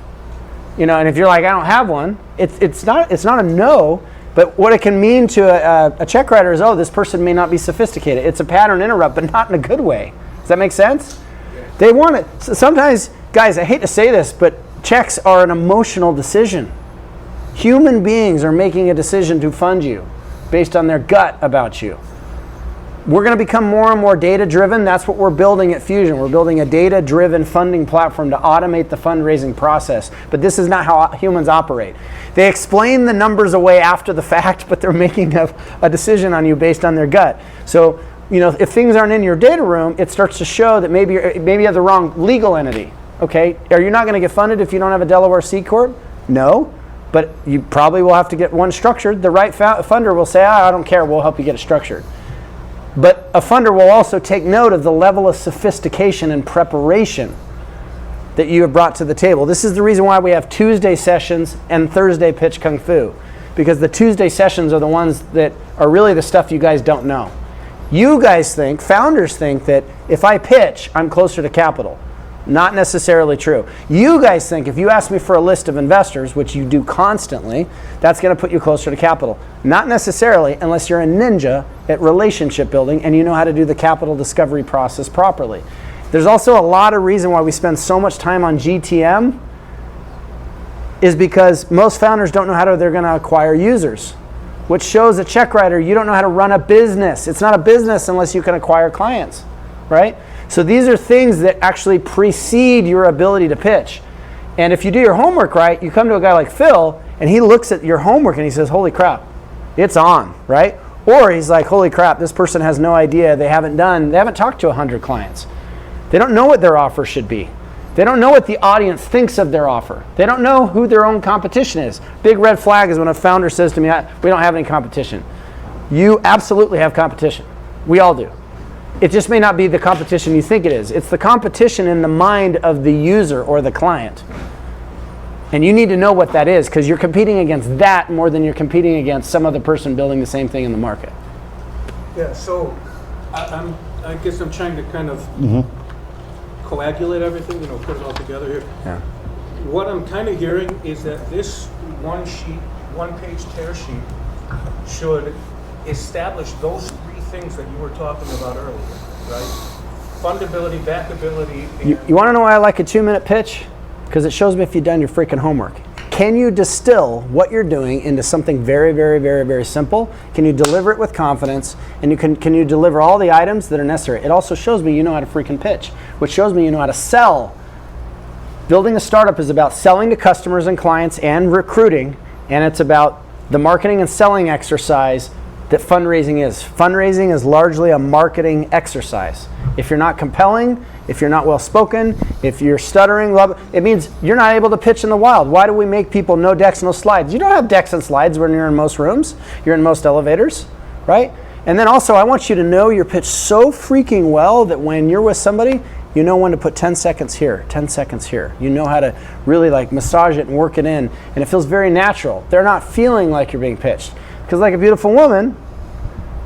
You know, and if you're like, I don't have one, it's not a no, but what it can mean to a check writer is, oh, this person may not be sophisticated. It's a pattern interrupt, but not in a good way. Does that make sense? Yeah. They want it. So sometimes, guys, I hate to say this, but checks are an emotional decision. Human beings are making a decision to fund you based on their gut about you. We're going to become more and more data-driven. That's what we're building at Fusion. We're building a data-driven funding platform to automate the fundraising process. But this is not how humans operate. They explain the numbers away after the fact, but they're making a decision on you based on their gut. So, you know, if things aren't in your data room, it starts to show that maybe you have the wrong legal entity. Okay, are you not going to get funded if you don't have a Delaware C Corp? No, but you probably will have to get one structured. The right funder will say, I don't care, we'll help you get it structured. But a funder will also take note of the level of sophistication and preparation that you have brought to the table. This is the reason why we have Tuesday sessions and Thursday Pitch Kung Fu, because the Tuesday sessions are the ones that are really the stuff you guys don't know. You guys think, founders think that if I pitch, I'm closer to capital. Not necessarily true. You guys think if you ask me for a list of investors, which you do constantly, that's going to put you closer to capital. Not necessarily, unless you're a ninja at relationship building and you know how to do the capital discovery process properly. There's also a lot of reason why we spend so much time on GTM is because most founders don't know how they're going to acquire users, which shows a check writer you don't know how to run a business. It's not a business unless you can acquire clients, right? So these are things that actually precede your ability to pitch. And if you do your homework right, you come to a guy like Phil, and he looks at your homework and he says, holy crap, it's on, right? Or he's like, holy crap, this person has no idea. They haven't talked to 100 clients. They don't know what their offer should be. They don't know what the audience thinks of their offer. They don't know who their own competition is. Big red flag is when a founder says to me, we don't have any competition. You absolutely have competition. We all do. It just may not be the competition you think it is. It's the competition in the mind of the user or the client. And you need to know what that is, because you're competing against that more than you're competing against some other person building the same thing in the market. Yeah, so I guess I'm trying to kind of coagulate everything, put it all together here. Yeah. What I'm kind of hearing is that this one-page tear sheet should establish those three things that you were talking about earlier, right? Fundability, backability, and you want to know why I like a 2-minute pitch? Because it shows me if you've done your freaking homework. Can you distill what you're doing into something very, very, very, very simple? Can you deliver it with confidence? And can you deliver all the items that are necessary? It also shows me you know how to freaking pitch, which shows me you know how to sell. Building a startup is about selling to customers and clients and recruiting, and it's about the marketing and selling exercise that fundraising is. Fundraising is largely a marketing exercise. If you're not compelling, if you're not well spoken, if you're stuttering, it means you're not able to pitch in the wild. Why do we make people no decks, no slides? You don't have decks and slides when you're in most rooms. You're in most elevators, right? And then also, I want you to know your pitch so freaking well that when you're with somebody, you know when to put 10 seconds here, 10 seconds here. You know how to really massage it and work it in, and it feels very natural. They're not feeling like you're being pitched. Because like a beautiful woman,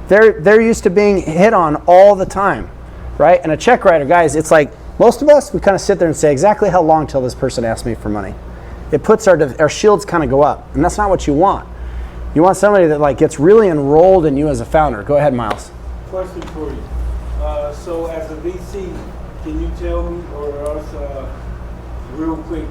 they're used to being hit on all the time, right? And a check writer, guys, it's like most of us, we kind of sit there and say exactly how long till this person asks me for money. It puts our shields kind of go up, and that's not what you want. You want somebody that like gets really enrolled in you as a founder. Go ahead, Miles. Question for you. So as a VC, can you tell me or us real quick,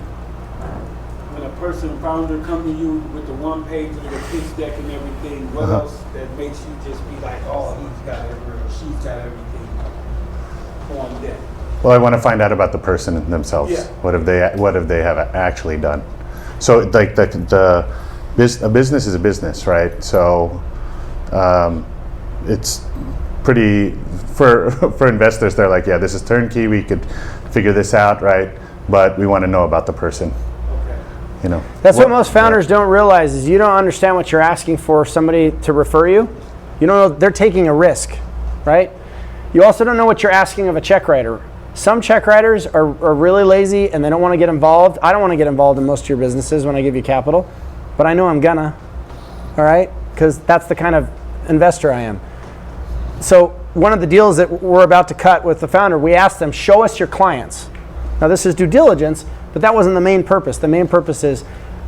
when a founder come to you with the one page with the pitch deck and everything, what else that makes you just be like, oh, he's got everything or she's got everything on deck? Well, I want to find out about the person themselves. Yeah. What have they have actually done? So like a business is a business, right? So it's pretty for investors. They're like, yeah, this is turnkey. We could figure this out, right? But we want to know about the person. Okay. You know. That's what most founders don't realize is you don't understand what you're asking for somebody to refer you. You don't know they're taking a risk, right? You also don't know what you're asking of a check writer. Some check writers are really lazy and they don't want to get involved. I don't want to get involved in most of your businesses when I give you capital, but I know I'm gonna, all right? Because that's the kind of investor I am. So one of the deals that we're about to cut with the founder, we asked them, show us your clients. Now this is due diligence, but that wasn't the main purpose. The main purpose is,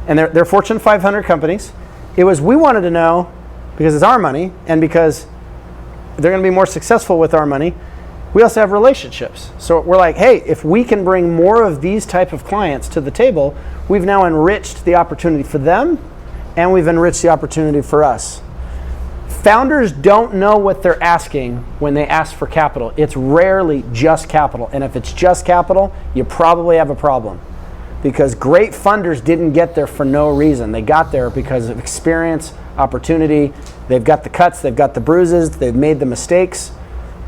and they're Fortune 500 companies, it was we wanted to know, because it's our money and because they're gonna be more successful with our money, we also have relationships. So we're like, hey, if we can bring more of these type of clients to the table, we've now enriched the opportunity for them and we've enriched the opportunity for us. Founders don't know what they're asking when they ask for capital. It's rarely just capital. And if it's just capital, you probably have a problem. Because great funders didn't get there for no reason. They got there because of experience, opportunity. They've got the cuts, they've got the bruises, they've made the mistakes,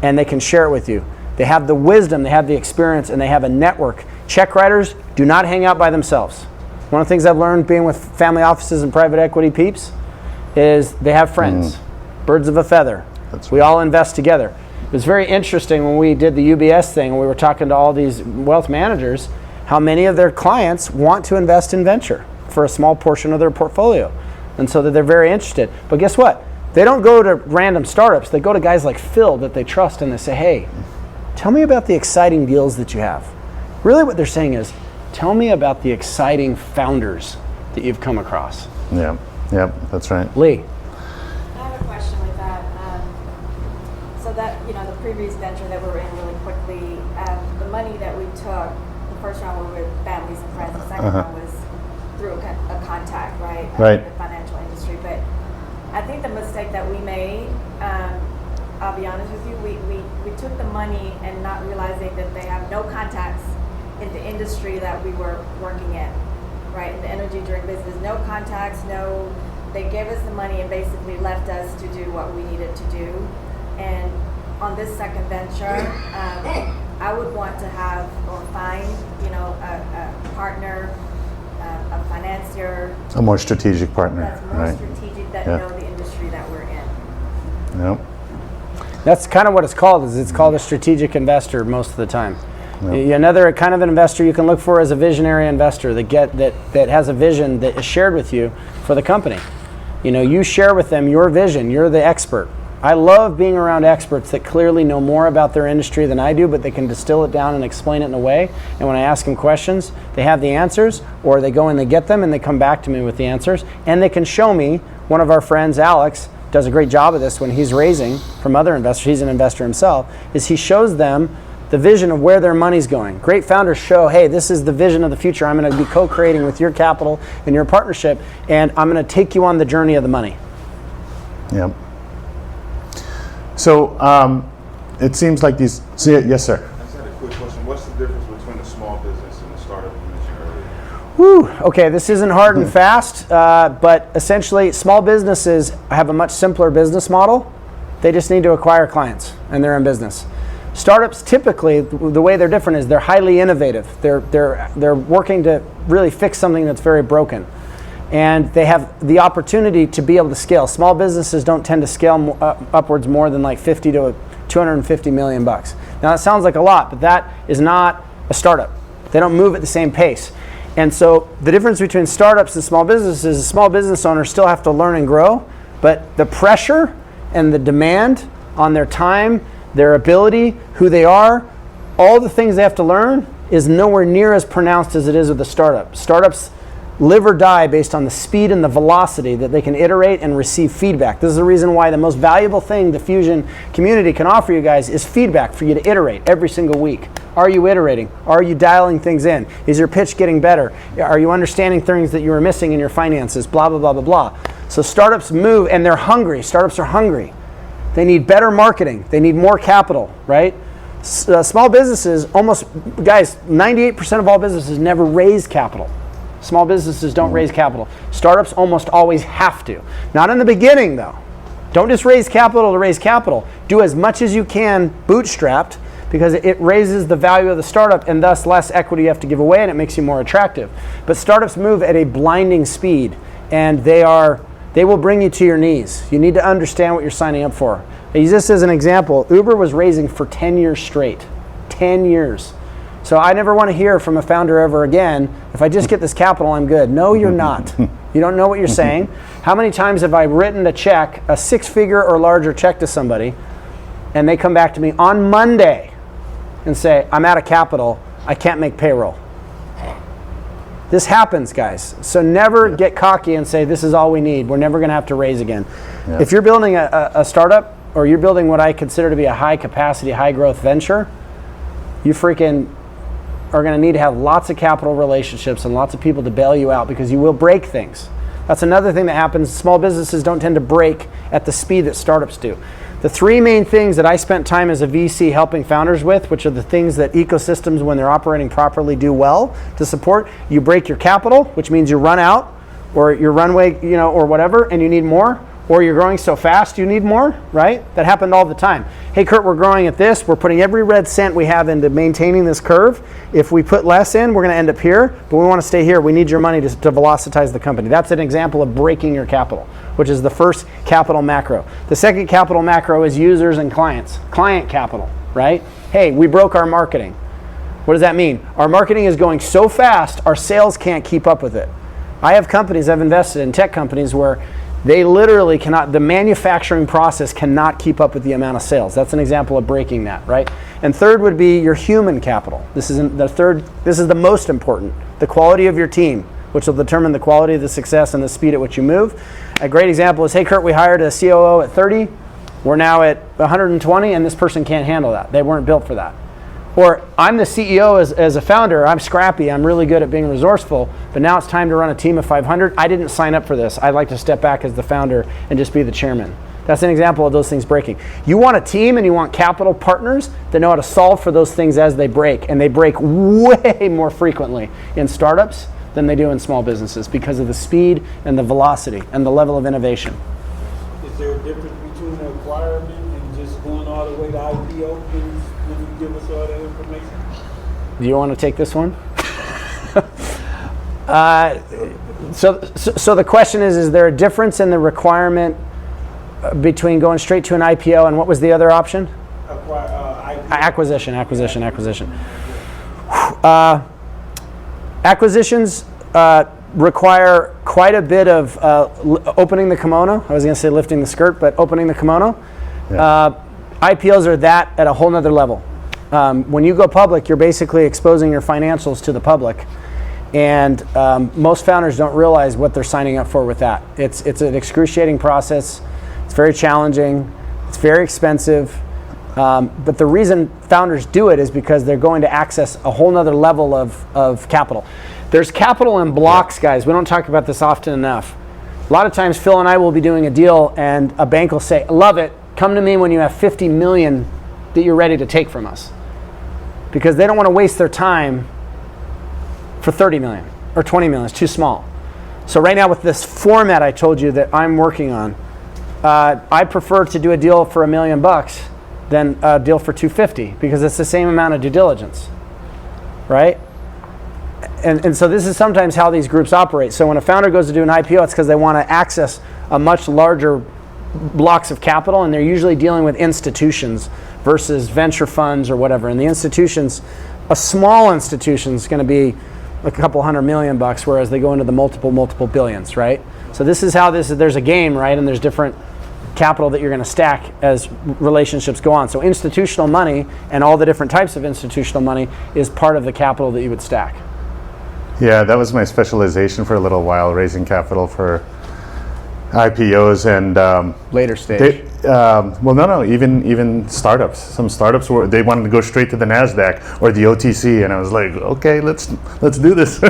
and they can share it with you. They have the wisdom, they have the experience, and they have a network. Check writers do not hang out by themselves. One of the things I've learned being with family offices and private equity peeps is they have friends. Birds of a feather. We all invest together. It was very interesting when we did the UBS thing, and we were talking to all these wealth managers, how many of their clients want to invest in venture for a small portion of their portfolio. And so that they're very interested. But guess what? They don't go to random startups. They go to guys like Phil that they trust, and they say, hey, tell me about the exciting deals that you have. Really what they're saying is, tell me about the exciting founders that you've come across. Yeah, that's right. Lee. I have a question with that. So that, the previous venture that we were in really quickly, the money that we took, the first round were with families and friends, the second round was through a contact, right? Right. In the financial industry. But I think the mistake that we made, I'll be honest with you, we took the money and not realizing that they have no contacts in the industry that we were working in, right? In the energy drink business, no contacts, they gave us the money and basically left us to do what we needed to do. And on this second venture, I would want to have or find, a partner, a financier. A more strategic partner. That's more strategic, that know the industry that we're in. Yep. That's kind of what it's called. It's called a strategic investor most of the time. Yep. Another kind of an investor you can look for is a visionary investor that has a vision that is shared with you for the company. You share with them your vision. You're the expert. I love being around experts that clearly know more about their industry than I do, but they can distill it down and explain it in a way. And when I ask them questions, they have the answers, or they go and they get them and they come back to me with the answers. And they can show me. One of our friends, Alex, does a great job of this when he's raising from other investors. He's an investor himself. Is he shows them the vision of where their money's going. Great founders show, hey, this is the vision of the future. I'm going to be co-creating with your capital and your partnership, and I'm going to take you on the journey of the money. Yep. So it seems like these. So yes, sir. I just had a quick question. What's the difference between a small business and a startup you mentioned earlier? Whew. Okay, this isn't hard and fast, but essentially, small businesses have a much simpler business model. They just need to acquire clients, and they're in business. Startups typically, the way they're different is they're highly innovative. They're working to really fix something that's very broken. And they have the opportunity to be able to scale. Small businesses don't tend to scale upwards more than like 50 to 250 million bucks. Now that sounds like a lot, but that is not a startup. They don't move at the same pace. And so the difference between startups and small businesses is small business owners still have to learn and grow, but the pressure and the demand on their time, their ability, who they are, all the things they have to learn is nowhere near as pronounced as it is with a startup. Startups live or die based on the speed and the velocity that they can iterate and receive feedback. This is the reason why the most valuable thing the Fusion community can offer you guys is feedback for you to iterate every single week. Are you iterating? Are you dialing things in? Is your pitch getting better? Are you understanding things that you were missing in your finances? Blah, blah, blah, blah, blah. So startups move, and they're hungry. Startups are hungry. They need better marketing. They need more capital, right? Small businesses, guys, 98% of all businesses never raise capital. Small businesses don't raise capital. Startups almost always have to. Not in the beginning, though. Don't just raise capital to raise capital. Do as much as you can bootstrapped, because it raises the value of the startup and thus less equity you have to give away, and it makes you more attractive. But startups move at a blinding speed, and they will bring you to your knees. You need to understand what you're signing up for. Just as an example, Uber was raising for 10 years straight. 10 years. So I never want to hear from a founder ever again, if I just get this capital, I'm good. No, you're not. You don't know what you're saying. How many times have I written a check, a 6-figure or larger check to somebody, and they come back to me on Monday and say, I'm out of capital, I can't make payroll. This happens, guys. So never get cocky and say, this is all we need. We're never going to have to raise again. Yeah. If you're building a startup, or you're building what I consider to be a high capacity, high growth venture, you freaking are going to need to have lots of capital relationships and lots of people to bail you out, because you will break things. That's another thing that happens. Small businesses don't tend to break at the speed that startups do. The 3 main things that I spent time as a VC helping founders with, which are the things that ecosystems, when they're operating properly, do well to support. You break your capital, which means you run out, or your runway, or whatever, and you need more. Or you're growing so fast you need more, right? That happened all the time. Hey, Kurt, we're growing at this. We're putting every red cent we have into maintaining this curve. If we put less in, we're going to end up here, but we want to stay here. We need your money to velocitize the company. That's an example of breaking your capital, which is the first capital macro. The second capital macro is users and clients. Client capital, right? Hey, we broke our marketing. What does that mean? Our marketing is going so fast, our sales can't keep up with it. I have companies, I've invested in tech companies where they literally cannot, the manufacturing process cannot keep up with the amount of sales. That's an example of breaking that, right? And third would be your human capital. This is the most important. The quality of your team, which will determine the quality of the success and the speed at which you move. A great example is, hey Kurt, we hired a COO at 30. We're now at 120 and this person can't handle that. They weren't built for that. Or I'm the CEO as a founder, I'm scrappy, I'm really good at being resourceful, but now it's time to run a team of 500. I didn't sign up for this. I'd like to step back as the founder and just be the chairman. That's an example of those things breaking. You want a team and you want capital partners that know how to solve for those things as they break, and they break way more frequently in startups than they do in small businesses because of the speed and the velocity and the level of innovation. Is there a difference between the acquirement and just going all the way to IPO? Can you give us all that information? Do you want to take this one? So the question is there a difference in the requirement between going straight to an IPO and what was the other option? Acquisition. Acquisitions require quite a bit of opening the kimono. I was going to say lifting the skirt, but opening the kimono. Yeah. IPOs are that at a whole nother level. When you go public, you're basically exposing your financials to the public. And most founders don't realize what they're signing up for with that. It's an excruciating process. It's very challenging. It's very expensive. But the reason founders do it is because they're going to access a whole nother level of capital. There's capital in blocks, guys. We don't talk about this often enough. A lot of times Phil and I will be doing a deal and a bank will say, love it, come to me when you have 50 million that you're ready to take from us. Because they don't want to waste their time for 30 million or 20 million. It's too small. So right now with this format I told you that I'm working on, I prefer to do a deal for $1 million than a deal for 250 because it's the same amount of due diligence, right? And so this is sometimes how these groups operate. So when a founder goes to do an IPO, it's because they want to access a much larger blocks of capital, and they're usually dealing with institutions versus venture funds or whatever. And the institutions, a small institution is going to be a couple $100 million, whereas they go into the multiple billions, right? So this is how there's a game, right? And there's different capital that you're going to stack as relationships go on. So institutional money and all the different types of institutional money is part of the capital that you would stack. Yeah, that was my specialization for a little while, raising capital for IPOs and Later stage. even startups. Some startups they wanted to go straight to the Nasdaq or the OTC, and I was like, okay, let's do this.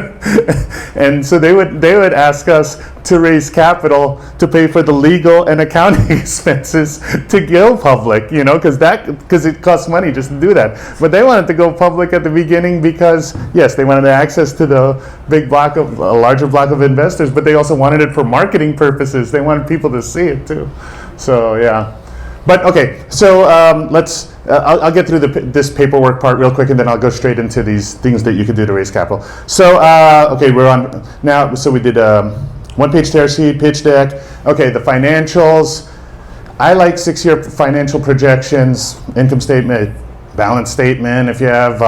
And so they would ask us to raise capital to pay for the legal and accounting expenses to go public, because it costs money just to do that. But they wanted to go public at the beginning because yes, they wanted access to the a larger block of investors, but they also wanted it for marketing purposes. They wanted people to see it too. So yeah, but okay. So let's. I'll get through this paperwork part real quick, and then I'll go straight into these things that you can do to raise capital. So okay, we're on now. So we did one-page tear sheet, pitch deck. Okay, the financials. I like 6-year financial projections, income statement, balance statement. If you have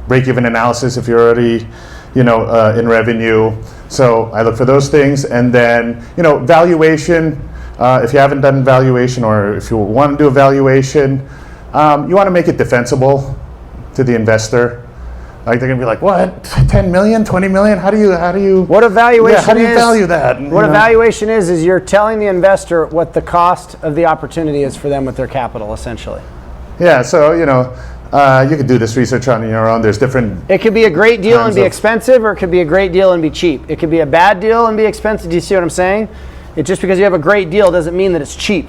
break-even analysis, if you're already, in revenue. So I look for those things, and then valuation. If you haven't done valuation, or if you want to do a valuation, you want to make it defensible to the investor. Like they're gonna be like, what? 10 million, 20 million? How do you? What a valuation is? How do you value that? What a valuation is you're telling the investor what the cost of the opportunity is for them with their capital, essentially. Yeah. So you could do this research on your own. There's different. It could be a great deal and be expensive, or it could be a great deal and be cheap. It could be a bad deal and be expensive. Do you see what I'm saying? It's just because you have a great deal doesn't mean that it's cheap.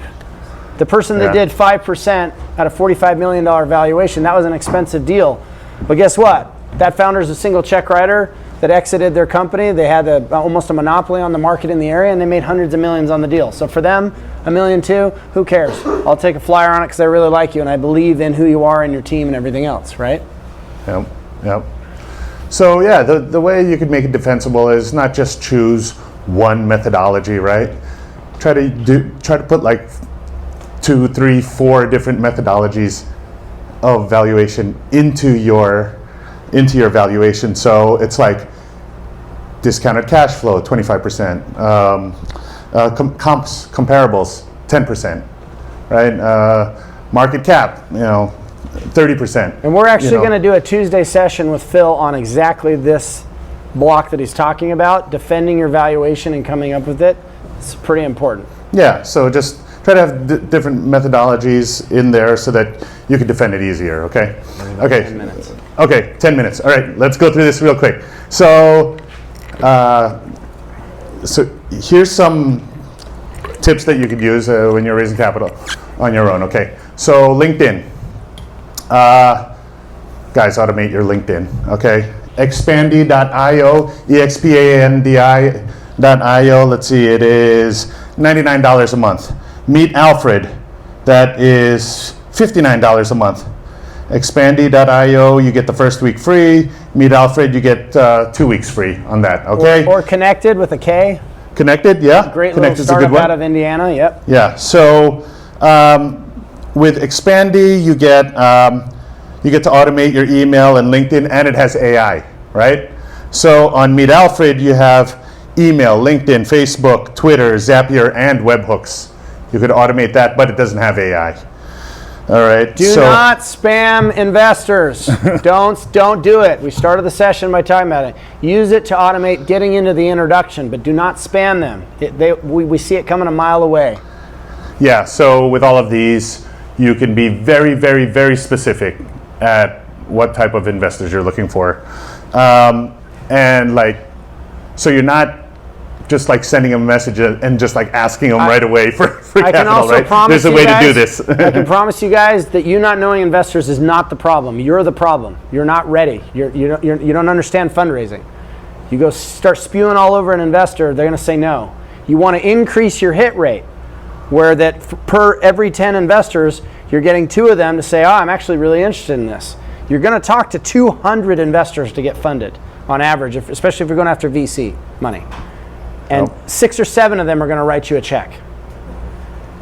The person that did 5% at a $45 million valuation, that was an expensive deal. But guess what? That founder's a single check writer that exited their company. They had almost a monopoly on the market in the area, and they made hundreds of millions on the deal. So for them, $1 million too, who cares? I'll take a flyer on it because I really like you and I believe in who you are and your team and everything else, right? Yep. So yeah, the way you could make it defensible is not just choose one methodology, right? Try to put like 2, 3, 4 different methodologies of valuation into your valuation. So it's like discounted cash flow, 25%, comparables, 10%, right? Market cap, 30%. And we're actually going to do a Tuesday session with Phil on exactly this block that he's talking about, defending your valuation and coming up with it. It's pretty important. Yeah, so just try to have different methodologies in there so that you can defend it easier, okay? Okay. 10 minutes. Okay, 10 minutes. All right, let's go through this real quick. So, here's some tips that you could use when you're raising capital on your own, okay? So LinkedIn. Guys, automate your LinkedIn, okay? Expandy.io, EXPANDI.io. Let's see, it is $99 a month. Meet Alfred, that is $59 a month. Expandy.io, you get the first week free. Meet Alfred, you get 2 weeks free on that, okay? Or Connected with a K. Connected, yeah. Great little Connected's a good startup one. out of Indiana, yep. Yeah, so with Expandy, you get to automate your email and LinkedIn, and it has AI, right? So on Meet Alfred, you have email, LinkedIn, Facebook, Twitter, Zapier, and webhooks. You could automate that, but it doesn't have AI. All right. Do not spam investors. Don't do it. We started the session by talking about it. Use it to automate getting into the introduction, but do not spam them. We see it coming a mile away. Yeah. So with all of these, you can be very, very, very specific at what type of investors you're looking for, and so you're not just like sending them a message and just like asking them right away for capital, I can also right? promise There's a way to do this. I can promise you guys that you not knowing investors is not the problem. You're the problem. You're not ready. You don't understand fundraising. You go start spewing all over an investor, they're going to say no. You want to increase your hit rate, where that per every 10 investors, you're getting 2 of them to say, I'm actually really interested in this. You're going to talk to 200 investors to get funded on average, especially if you're going after VC money. And 6 or 7 of them are going to write you a check.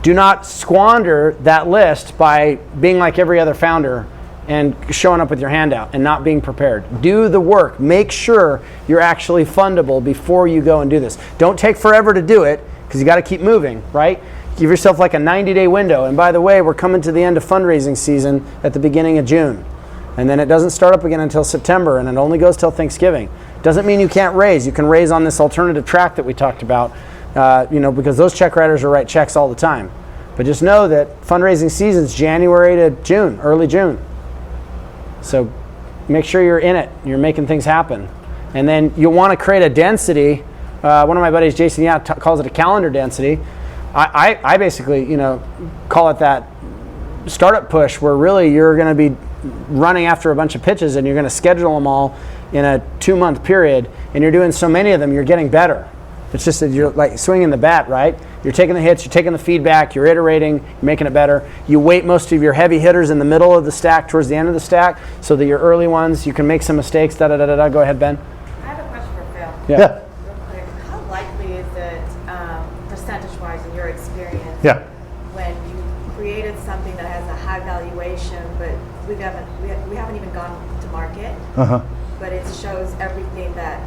Do not squander that list by being like every other founder and showing up with your hand out and not being prepared. Do the work. Make sure you're actually fundable before you go and do this. Don't take forever to do it, because you got to keep moving, right? Give yourself like a 90-day window. And by the way, we're coming to the end of fundraising season at the beginning of June. And then it doesn't start up again until September, and it only goes till Thanksgiving. Doesn't mean you can't raise. You can raise on this alternative track that we talked about, because those check writers will write checks all the time. But just know that fundraising season's January to June, early June. So make sure you're in it. You're making things happen. And then you'll want to create a density. One of my buddies, Jason, calls it a calendar density. I basically, call it that startup push, where really you're going to be running after a bunch of pitches and you're going to schedule them all in a 2-month period, and you're doing so many of them, you're getting better. It's just that you're like swinging the bat, right? You're taking the hits, you're taking the feedback, you're iterating, you're making it better. You weight most of your heavy hitters in the middle of the stack towards the end of the stack, so that your early ones, you can make some mistakes, Go ahead, Ben. I have a question for Phil. Yeah. Real quick. How likely is it, percentage-wise in your experience, Yeah. when you created something that has a high valuation, but we haven't even gone to market, but it shows everything that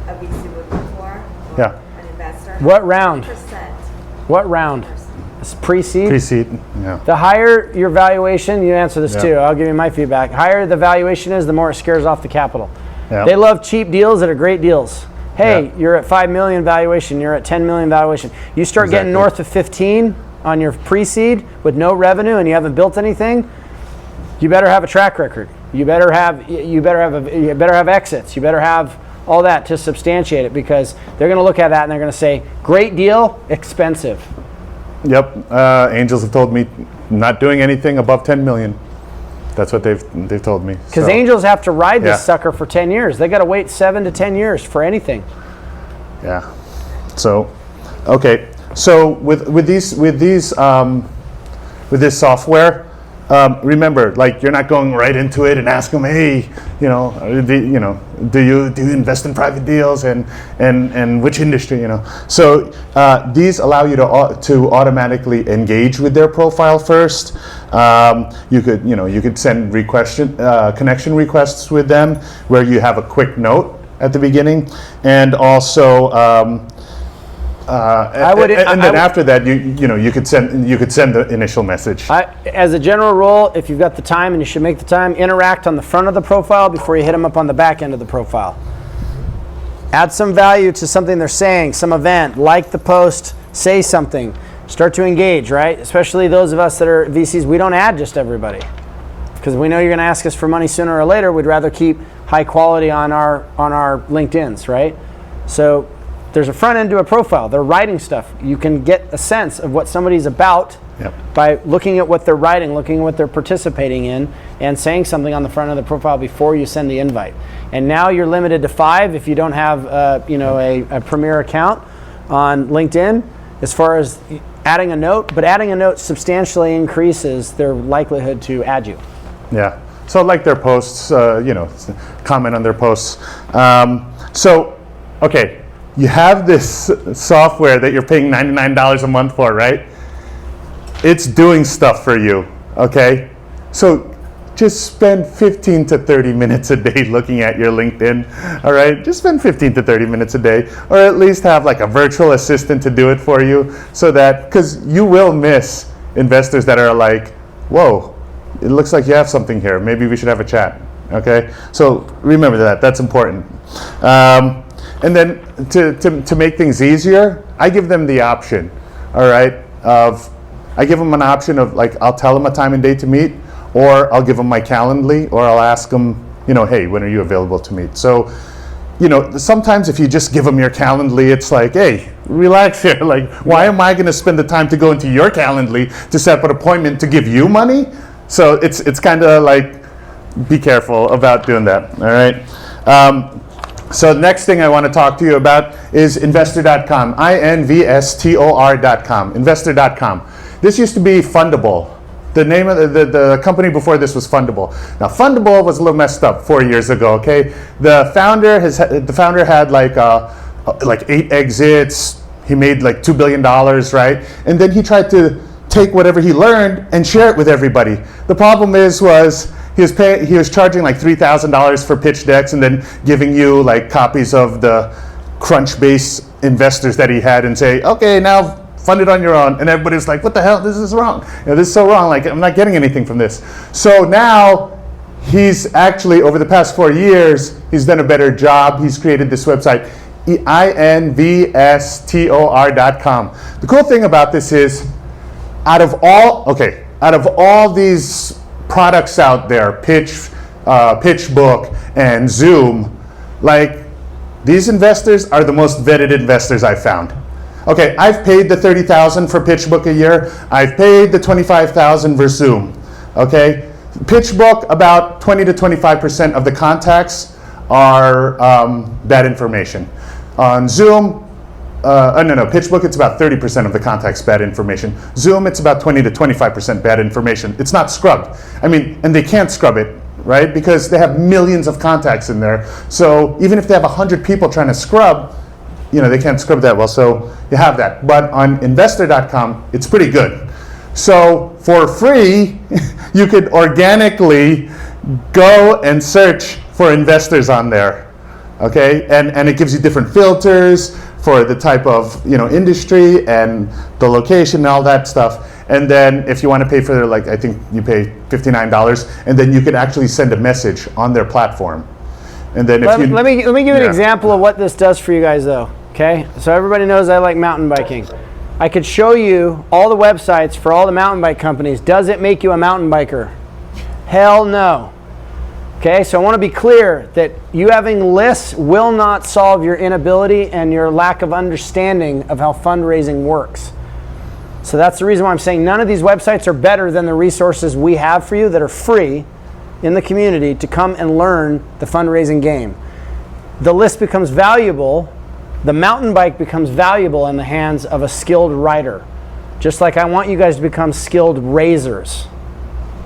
a VC would look for, or Yeah. an investor? What round? Percent. What round? It's pre-seed? Pre-seed, yeah. The higher your valuation, you answer this Yeah. too, I'll give you my feedback. Higher the valuation is, the more it scares off the capital. Yeah. They love cheap deals that are great deals. Hey, Yeah. you're at 5 million valuation, you're at 10 million valuation. You start getting Exactly. north of 15 on your pre-seed with no revenue and you haven't built anything, you better have a track record. You better have exits. You better have all that to substantiate it, because they're going to look at that and they're going to say, great deal, expensive. Yep. Angels have told me not doing anything above 10 million. That's what they've told me. Because So, angels have to ride this Yeah. sucker for 10 years. They got to wait 7 to 10 years for anything. Yeah. So, okay. So with this software, remember, like, you're not going right into it and ask them, hey, do you invest in private deals and which industry, So these allow you to automatically engage with their profile first. You could send connection requests with them, where you have a quick note at the beginning, and also. After that, you could send the initial message. As a general rule, if you've got the time, and you should make the time, interact on the front of the profile before you hit them up on the back end of the profile. Add some value to something they're saying, some event, like the post, say something. Start to engage, right? Especially those of us that are VCs, we don't add just everybody, because we know you're going to ask us for money sooner or later. We'd rather keep high quality on our LinkedIn's, right? So there's a front end to a profile. They're writing stuff. You can get a sense of what somebody's about by looking at what they're writing, looking at what they're participating in, and saying something on the front of the profile before you send the invite. And now you're limited to 5 if you don't have a premier account on LinkedIn, as far as adding a note. But adding a note substantially increases their likelihood to add you. Yeah. So like their posts, comment on their posts. Okay. You have this software that you're paying $99 a month for, right? It's doing stuff for you, okay? So just spend 15 to 30 minutes a day looking at your LinkedIn, all right? Just spend 15 to 30 minutes a day, or at least have like a virtual assistant to do it for you, so that, because you will miss investors that are like, whoa, it looks like you have something here. Maybe we should have a chat, okay? So remember that, that's important. And then to make things easier, I give them the option, all right, I give them an option of, like, I'll tell them a time and date to meet, or I'll give them my Calendly, or I'll ask them, hey, when are you available to meet? So, sometimes if you just give them your Calendly, it's like, hey, relax here. Like, why am I going to spend the time to go into your Calendly to set up an appointment to give you money? So it's kind of like, be careful about doing that, all right? So the next thing I want to talk to you about is investor.com, investor.com, investor.com. This used to be Fundable. The name of the company before this was Fundable. Now Fundable was a little messed up 4 years ago, okay? The founder had like 8 exits. He made like $2 billion, right? And then he tried to take whatever he learned and share it with everybody. The problem was he was charging like $3,000 for pitch decks, and then giving you like copies of the Crunchbase investors that he had, and say, okay, now fund it on your own. And everybody's like, what the hell? This is wrong. This is so wrong. Like, I'm not getting anything from this. So now he's actually, over the past 4 years, he's done a better job. He's created this website, investor.com. The cool thing about this is, out of all these products out there, PitchBook and Zoom, like, these investors are the most vetted investors I've found. Okay, I've paid the $30,000 for PitchBook a year. I've paid the $25,000 for Zoom. Okay, PitchBook, about 20 to 25% of the contacts are bad information. On Zoom, PitchBook, it's about 30% of the contacts bad information. Zoom, it's about 20 to 25% bad information. It's not scrubbed. I mean, and they can't scrub it, right? Because they have millions of contacts in there. So even if they have 100 people trying to scrub, they can't scrub that well. So you have that. But on investor.com, it's pretty good. So for free, you could organically go and search for investors on there. Okay, and it gives you different filters for the type of industry and the location and all that stuff. And then if you want to pay for their, I think you pay $59, and then you could actually send a message on their platform. And then let me give you an example of what this does for you guys, though. Okay, so everybody knows I like mountain biking. I could show you all the websites for all the mountain bike companies. Does it make you a mountain biker? Hell no. Okay, so I want to be clear that you having lists will not solve your inability and your lack of understanding of how fundraising works. So that's the reason why I'm saying none of these websites are better than the resources we have for you that are free in the community to come and learn the fundraising game. The list becomes valuable, the mountain bike becomes valuable in the hands of a skilled rider. Just like I want you guys to become skilled raisers.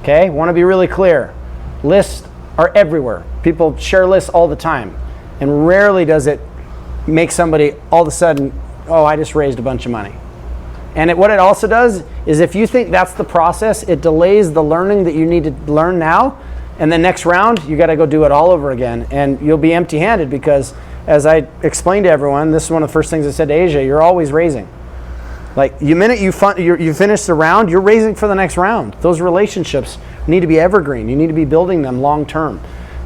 Okay, want to be really clear. Lists are everywhere. People share lists all the time. And rarely does it make somebody all of a sudden, oh, I just raised a bunch of money. And what it also does is if you think that's the process, it delays the learning that you need to learn now. And then next round, you got to go do it all over again. And you'll be empty-handed because, as I explained to everyone, this is one of the first things I said to Asia, you're always raising. Like, the minute you finish the round, you're raising for the next round. Those relationships need to be evergreen. You need to be building them long-term.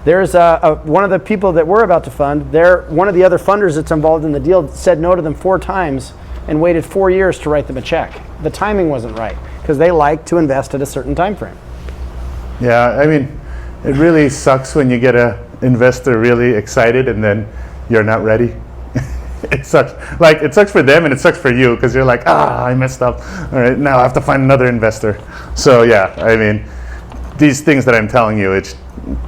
There's one of the people that we're about to fund, one of the other funders that's involved in the deal said no to them 4 times and waited 4 years to write them a check. The timing wasn't right because they like to invest at a certain time frame. Yeah, I mean, it really sucks when you get an investor really excited and then you're not ready. It sucks. Like, it sucks for them and it sucks for you because you're like, I messed up. All right, now I have to find another investor. So yeah, I mean, these things that I'm telling you, it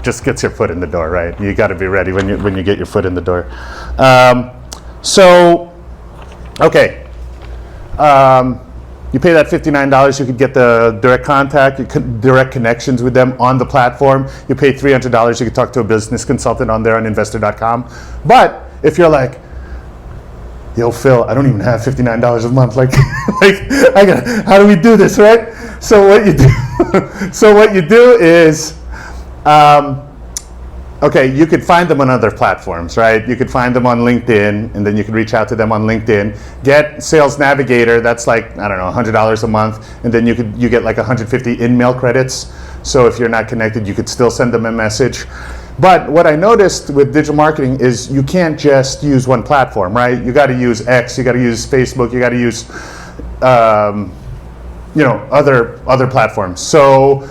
just gets your foot in the door, right? You got to be ready when you get your foot in the door. You pay that $59, you could get the direct contact, direct connections with them on the platform. You pay $300, you could talk to a business consultant on there on investor.com. But if you're like, yo, Phil, I don't even have $59 a month. How do we do this, right? So what you do is, you could find them on other platforms, right? You could find them on LinkedIn, and then you could reach out to them on LinkedIn. Get Sales Navigator, that's like, I don't know, $100 a month, and then you get like 150 in-mail credits. So if you're not connected, you could still send them a message. But what I noticed with digital marketing is you can't just use one platform, right? You got to use X, you got to use Facebook, you got to use, other platforms. So,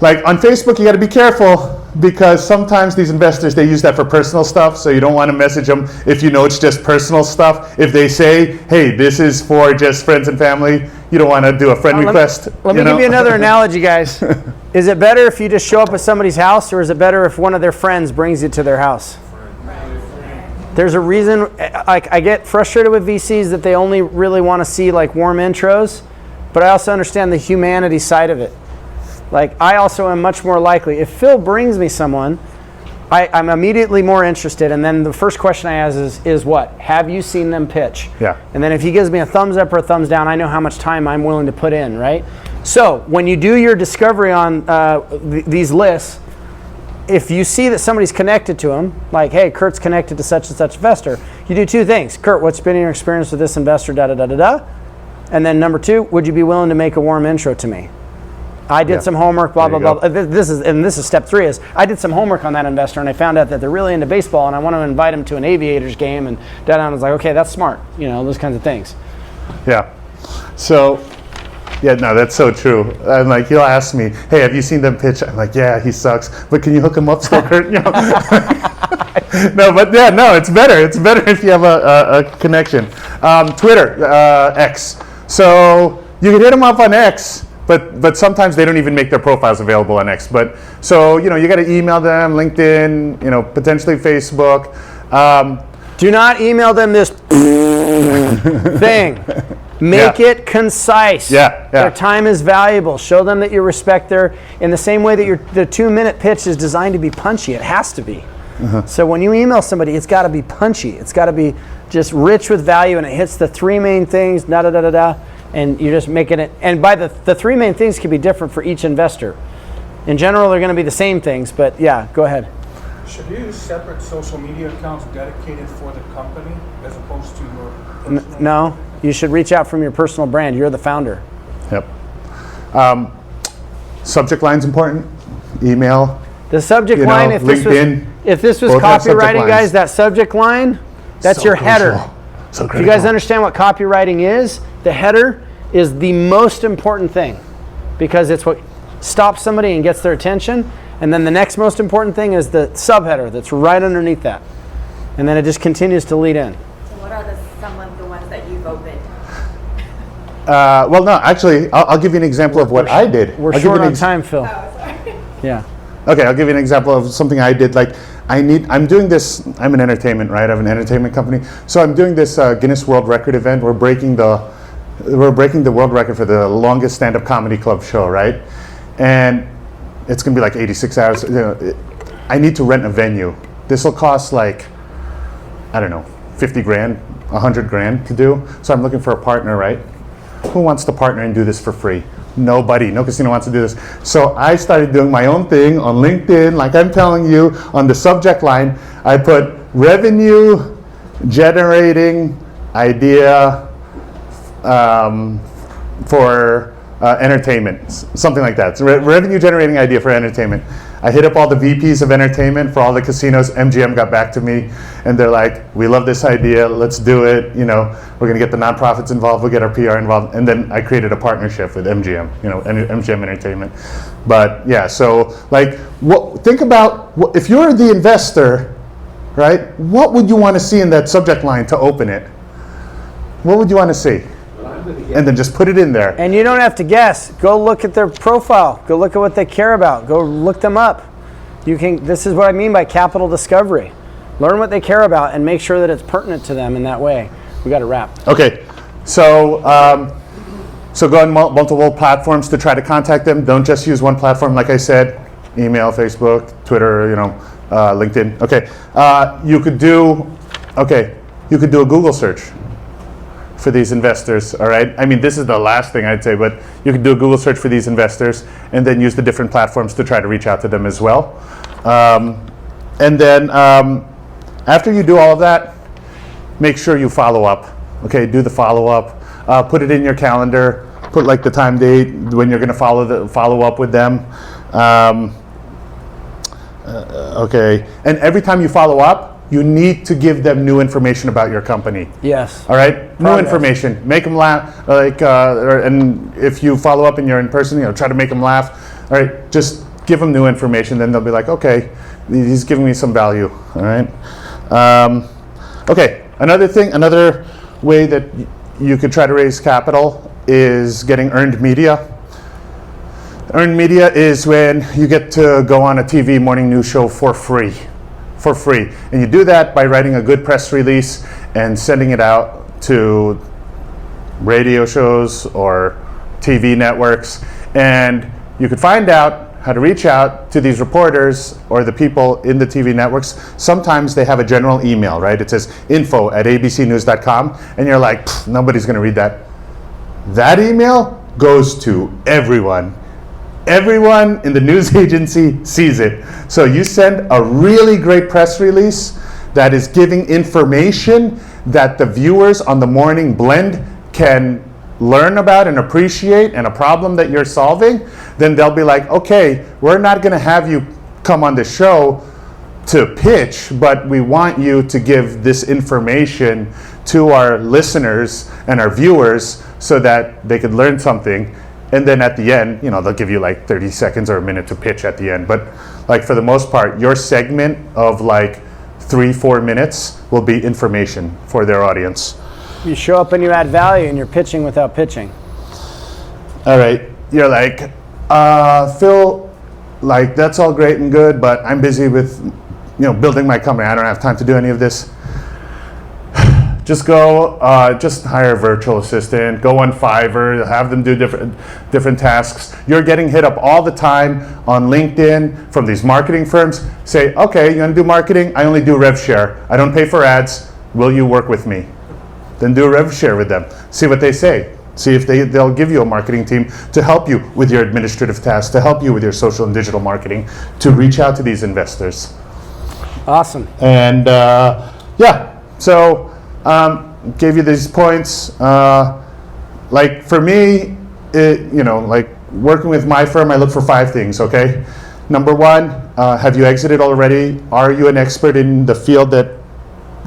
like on Facebook, you got to be careful because sometimes these investors, they use that for personal stuff. So you don't want to message them if you know it's just personal stuff. If they say, hey, this is for just friends and family, you don't want to do a friend request. Let me give you another analogy, guys. Is it better if you just show up at somebody's house, or is it better if one of their friends brings you to their house? There's a reason, I get frustrated with VCs that they only really want to see like warm intros, but I also understand the humanity side of it. Like, I also am much more likely, if Phil brings me someone, I'm immediately more interested, and then the first question I ask is what? Have you seen them pitch? Yeah. And then if he gives me a thumbs up or a thumbs down, I know how much time I'm willing to put in, right? So when you do your discovery on these lists, if you see that somebody's connected to them, like, hey, Kurt's connected to such and such investor, you do 2 things. Kurt, what's been your experience with this investor, da-da-da-da-da? And then number 2, would you be willing to make a warm intro to me? I did Yeah. some homework, blah, There blah, you blah. go. This is step 3 is I did some homework on that investor and I found out that they're really into baseball and I want to invite them to an Aviators game and I was like, okay, that's smart. Those kinds of things. Yeah. So, yeah, no, that's so true. And like, he'll ask me, hey, have you seen them pitch? I'm like, yeah, he sucks, but can you hook him up still, Kurt? No, but yeah, no, it's better. It's better if you have a connection. Twitter, X. So you can hit them up on X, but sometimes they don't even make their profiles available on X. But so, you got to email them, LinkedIn, potentially Facebook. Do not email them this thing. Make it concise. Yeah. Their time is valuable. Show them that you respect their, in the same way that the 2-minute pitch is designed to be punchy. It has to be. So when you email somebody, it's got to be punchy. It's got to be just rich with value, and it hits the 3 main things, and you're just making it. And by the 3 main things can be different for each investor. In general, they're going to be the same things, but yeah, go ahead. Should you use separate social media accounts dedicated for the company as opposed to your personal? No, you should reach out from your personal brand. You're the founder. Yep. Subject line's important. Email. The subject line, if LinkedIn, this was both have subject copywriting, lines. guys, that subject line, that's So your crucial. header. So If you guys understand what copywriting is, the header is the most important thing because it's what stops somebody and gets their attention. And then the next most important thing is the subheader that's right underneath that. And then it just continues to lead in. So what are some of the ones that you've opened? Well, no, actually, I'll give you an example of what I did. We're I'll give short you an on time, Phil. Oh, sorry. Yeah. Okay, I'll give you an example of something I did. Like, I'm doing this, I'm in entertainment, right? I have an entertainment company. So I'm doing this Guinness World Record event. We're breaking the world record for the longest stand-up comedy club show, right? And it's gonna be like 86 hours. I need to rent a venue. This will cost like, I don't know, 50 grand, 100 grand to do. So I'm looking for a partner, right? Who wants to partner and do this for free? Nobody. No casino wants to do this. So I started doing my own thing on LinkedIn. Like I'm telling you, on the subject line, I put revenue generating idea for entertainment, something like that. So revenue generating idea for entertainment. I hit up all the VPs of entertainment for all the casinos. MGM got back to me and they're like, we love this idea, let's do it. We're gonna get the nonprofits involved, we'll get our PR involved. And then I created a partnership with MGM, MGM Entertainment. But yeah, so like, think about, if you're the investor, right? What would you wanna see in that subject line to open it? What would you wanna see? And then just put it in there. And you don't have to guess. Go look at their profile. Go look at what they care about. Go look them up. This is what I mean by capital discovery. Learn what they care about and make sure that it's pertinent to them in that way. We got to wrap. Okay, so go on multiple platforms to try to contact them. Don't just use one platform, like I said, email, Facebook, Twitter, LinkedIn. Okay, you could do a Google search for these investors, all right? I mean, this is the last thing I'd say, but you can do a Google search for these investors and then use the different platforms to try to reach out to them as well. And then after you do all of that, make sure you follow up, okay? Do the follow-up, put it in your calendar, put like the time, date, when you're gonna follow up with them. Okay, and every time you follow up, you need to give them new information about your company. Yes. All right, new information. Make them laugh. And if you follow up and you're in person, try to make them laugh. All right, just give them new information. Then they'll be like, okay, he's giving me some value. All right. Okay. Another way that you could try to raise capital is getting earned media. Earned media is when you get to go on a TV morning news show for free. And you do that by writing a good press release and sending it out to radio shows or TV networks. And you could find out how to reach out to these reporters or the people in the TV networks. Sometimes they have a general email, right? It says info@abcnews.com. And you're like, nobody's gonna read that. That email goes to everyone. Everyone in the news agency sees it. So you send a really great press release that is giving information that the viewers on the morning blend can learn about and appreciate and a problem that you're solving, then they'll be like, okay, we're not going to have you come on the show to pitch, but we want you to give this information to our listeners and our viewers so that they could learn something. And then at the end, you know, they'll give you like 30 seconds or a minute to pitch at the end. But like for the most part, your segment of like 3-4 minutes will be information for their audience. You show up and you add value and you're pitching without pitching. All right, you're like, Phil, like that's all great and good, but I'm busy with, you know, building my company. I don't have time to do any of this. Just go, just hire a virtual assistant, go on Fiverr, have them do different tasks. You're getting hit up all the time on LinkedIn from these marketing firms. Say, okay, you wanna do marketing? I only do rev share. I don't pay for ads. Will you work with me? Then do a rev share with them. See what they say. See if they'll give you a marketing team to help you with your administrative tasks, to help you with your social and digital marketing, to reach out to these investors. Awesome. And yeah, so gave you these points. Like for me, you know, like working with my firm, I look for 5 things, okay? Number 1, have you exited already? Are you an expert in the field that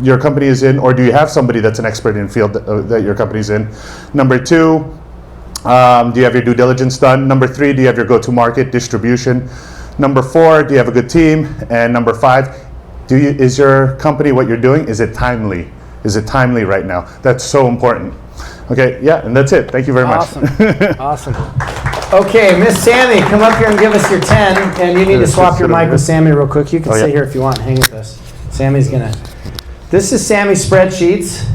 your company is in, or do you have somebody that's an expert in the field that your company's in? Number 2, do you have your due diligence done? Number 3, do you have your go-to-market distribution? Number 4, do you have a good team? And number 5, is your company, what you're doing, is it timely? Is it timely right now? That's so important. Okay, yeah, and that's it. Thank you very much. Awesome. Okay, Miss Sammy, come up here and give us your 10, and you need to swap your mic with Sammy real quick. You can sit here if you want and hang with us. Sammy's gonna. This is Sammy's spreadsheets.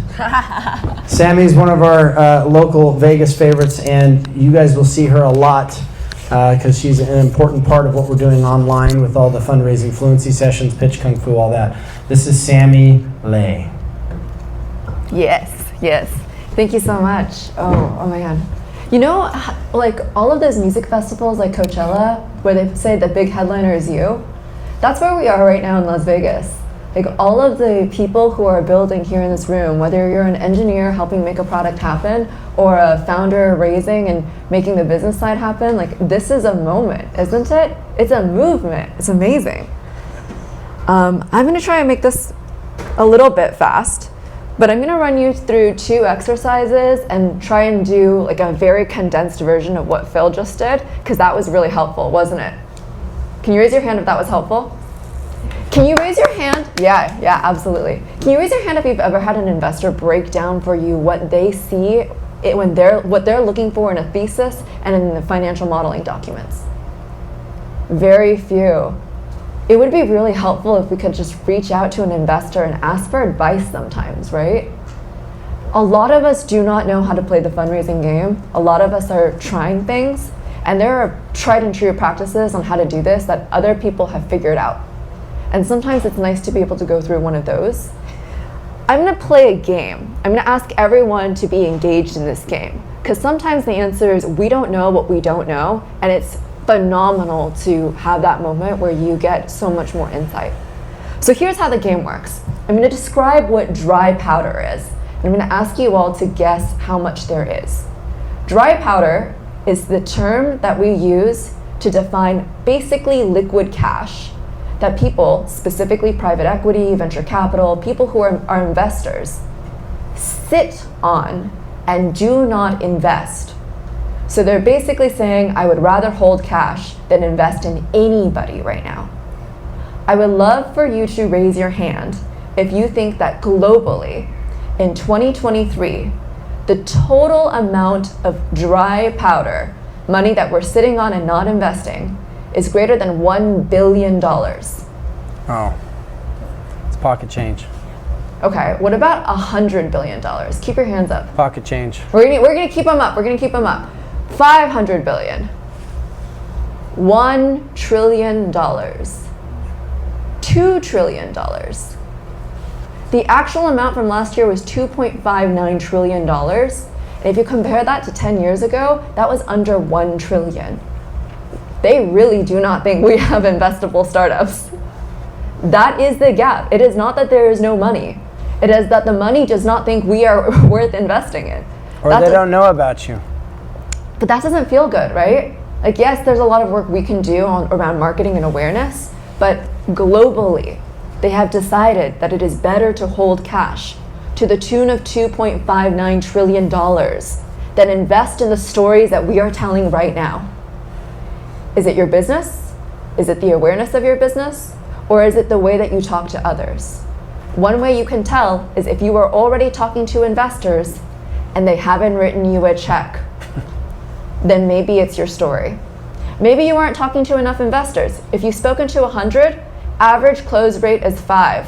Sammy's one of our local Vegas favorites, and you guys will see her a lot because she's an important part of what we're doing online with all the fundraising fluency sessions, pitch kung fu, all that. This is Sammy Lay. Yes. Thank you so much. Oh my God. You know, like all of those music festivals like Coachella, where they say the big headliner is you, that's where we are right now in Las Vegas. Like all of the people who are building here in this room, whether you're an engineer helping make a product happen or a founder raising and making the business side happen, like this is a moment, isn't it? It's a movement. It's amazing. I'm gonna try and make this a little bit fast, but I'm gonna run you through 2 exercises and try and do like a very condensed version of what Phil just did, because that was really helpful, wasn't it? Can you raise your hand if that was helpful? Can you raise your hand? Yeah, absolutely. Can you raise your hand if you've ever had an investor break down for you what they see what they're looking for in a thesis and in the financial modeling documents? Very few. It would be really helpful if we could just reach out to an investor and ask for advice sometimes, right? A lot of us do not know how to play the fundraising game. A lot of us are trying things, and there are tried and true practices on how to do this that other people have figured out. And sometimes it's nice to be able to go through one of those. I'm gonna play a game. I'm gonna ask everyone to be engaged in this game, because sometimes the answer is we don't know what we don't know, and it's phenomenal to have that moment where you get so much more insight. So here's how the game works. I'm gonna describe what dry powder is. I'm gonna ask you all to guess how much there is. Dry powder is the term that we use to define basically liquid cash that people, specifically private equity, venture capital, people who are investors, sit on and do not invest. So they're basically saying, I would rather hold cash than invest in anybody right now. I would love for you to raise your hand if you think that globally, in 2023, the total amount of dry powder, money that we're sitting on and not investing, is greater than $1 billion. Oh, it's pocket change. Okay, what about $100 billion? Keep your hands up. Pocket change. We're gonna keep them up. We're gonna keep them up. $500 billion. $1 trillion. $2 trillion. The actual amount from last year was $2.59 trillion. And if you compare that to 10 years ago, that was under $1 trillion. They really do not think we have investable startups. That is the gap. It is not that there is no money. It is that the money does not think we are worth investing in. Or That they does- don't know about you. But that doesn't feel good, right? Like, yes, there's a lot of work we can do around marketing and awareness, but globally, they have decided that it is better to hold cash to the tune of $2.59 trillion than invest in the stories that we are telling right now. Is it your business? Is it the awareness of your business? Or is it the way that you talk to others? One way you can tell is if you are already talking to investors and they haven't written you a check, then maybe it's your story. Maybe you aren't talking to enough investors. If you've spoken to 100, average close rate is 5.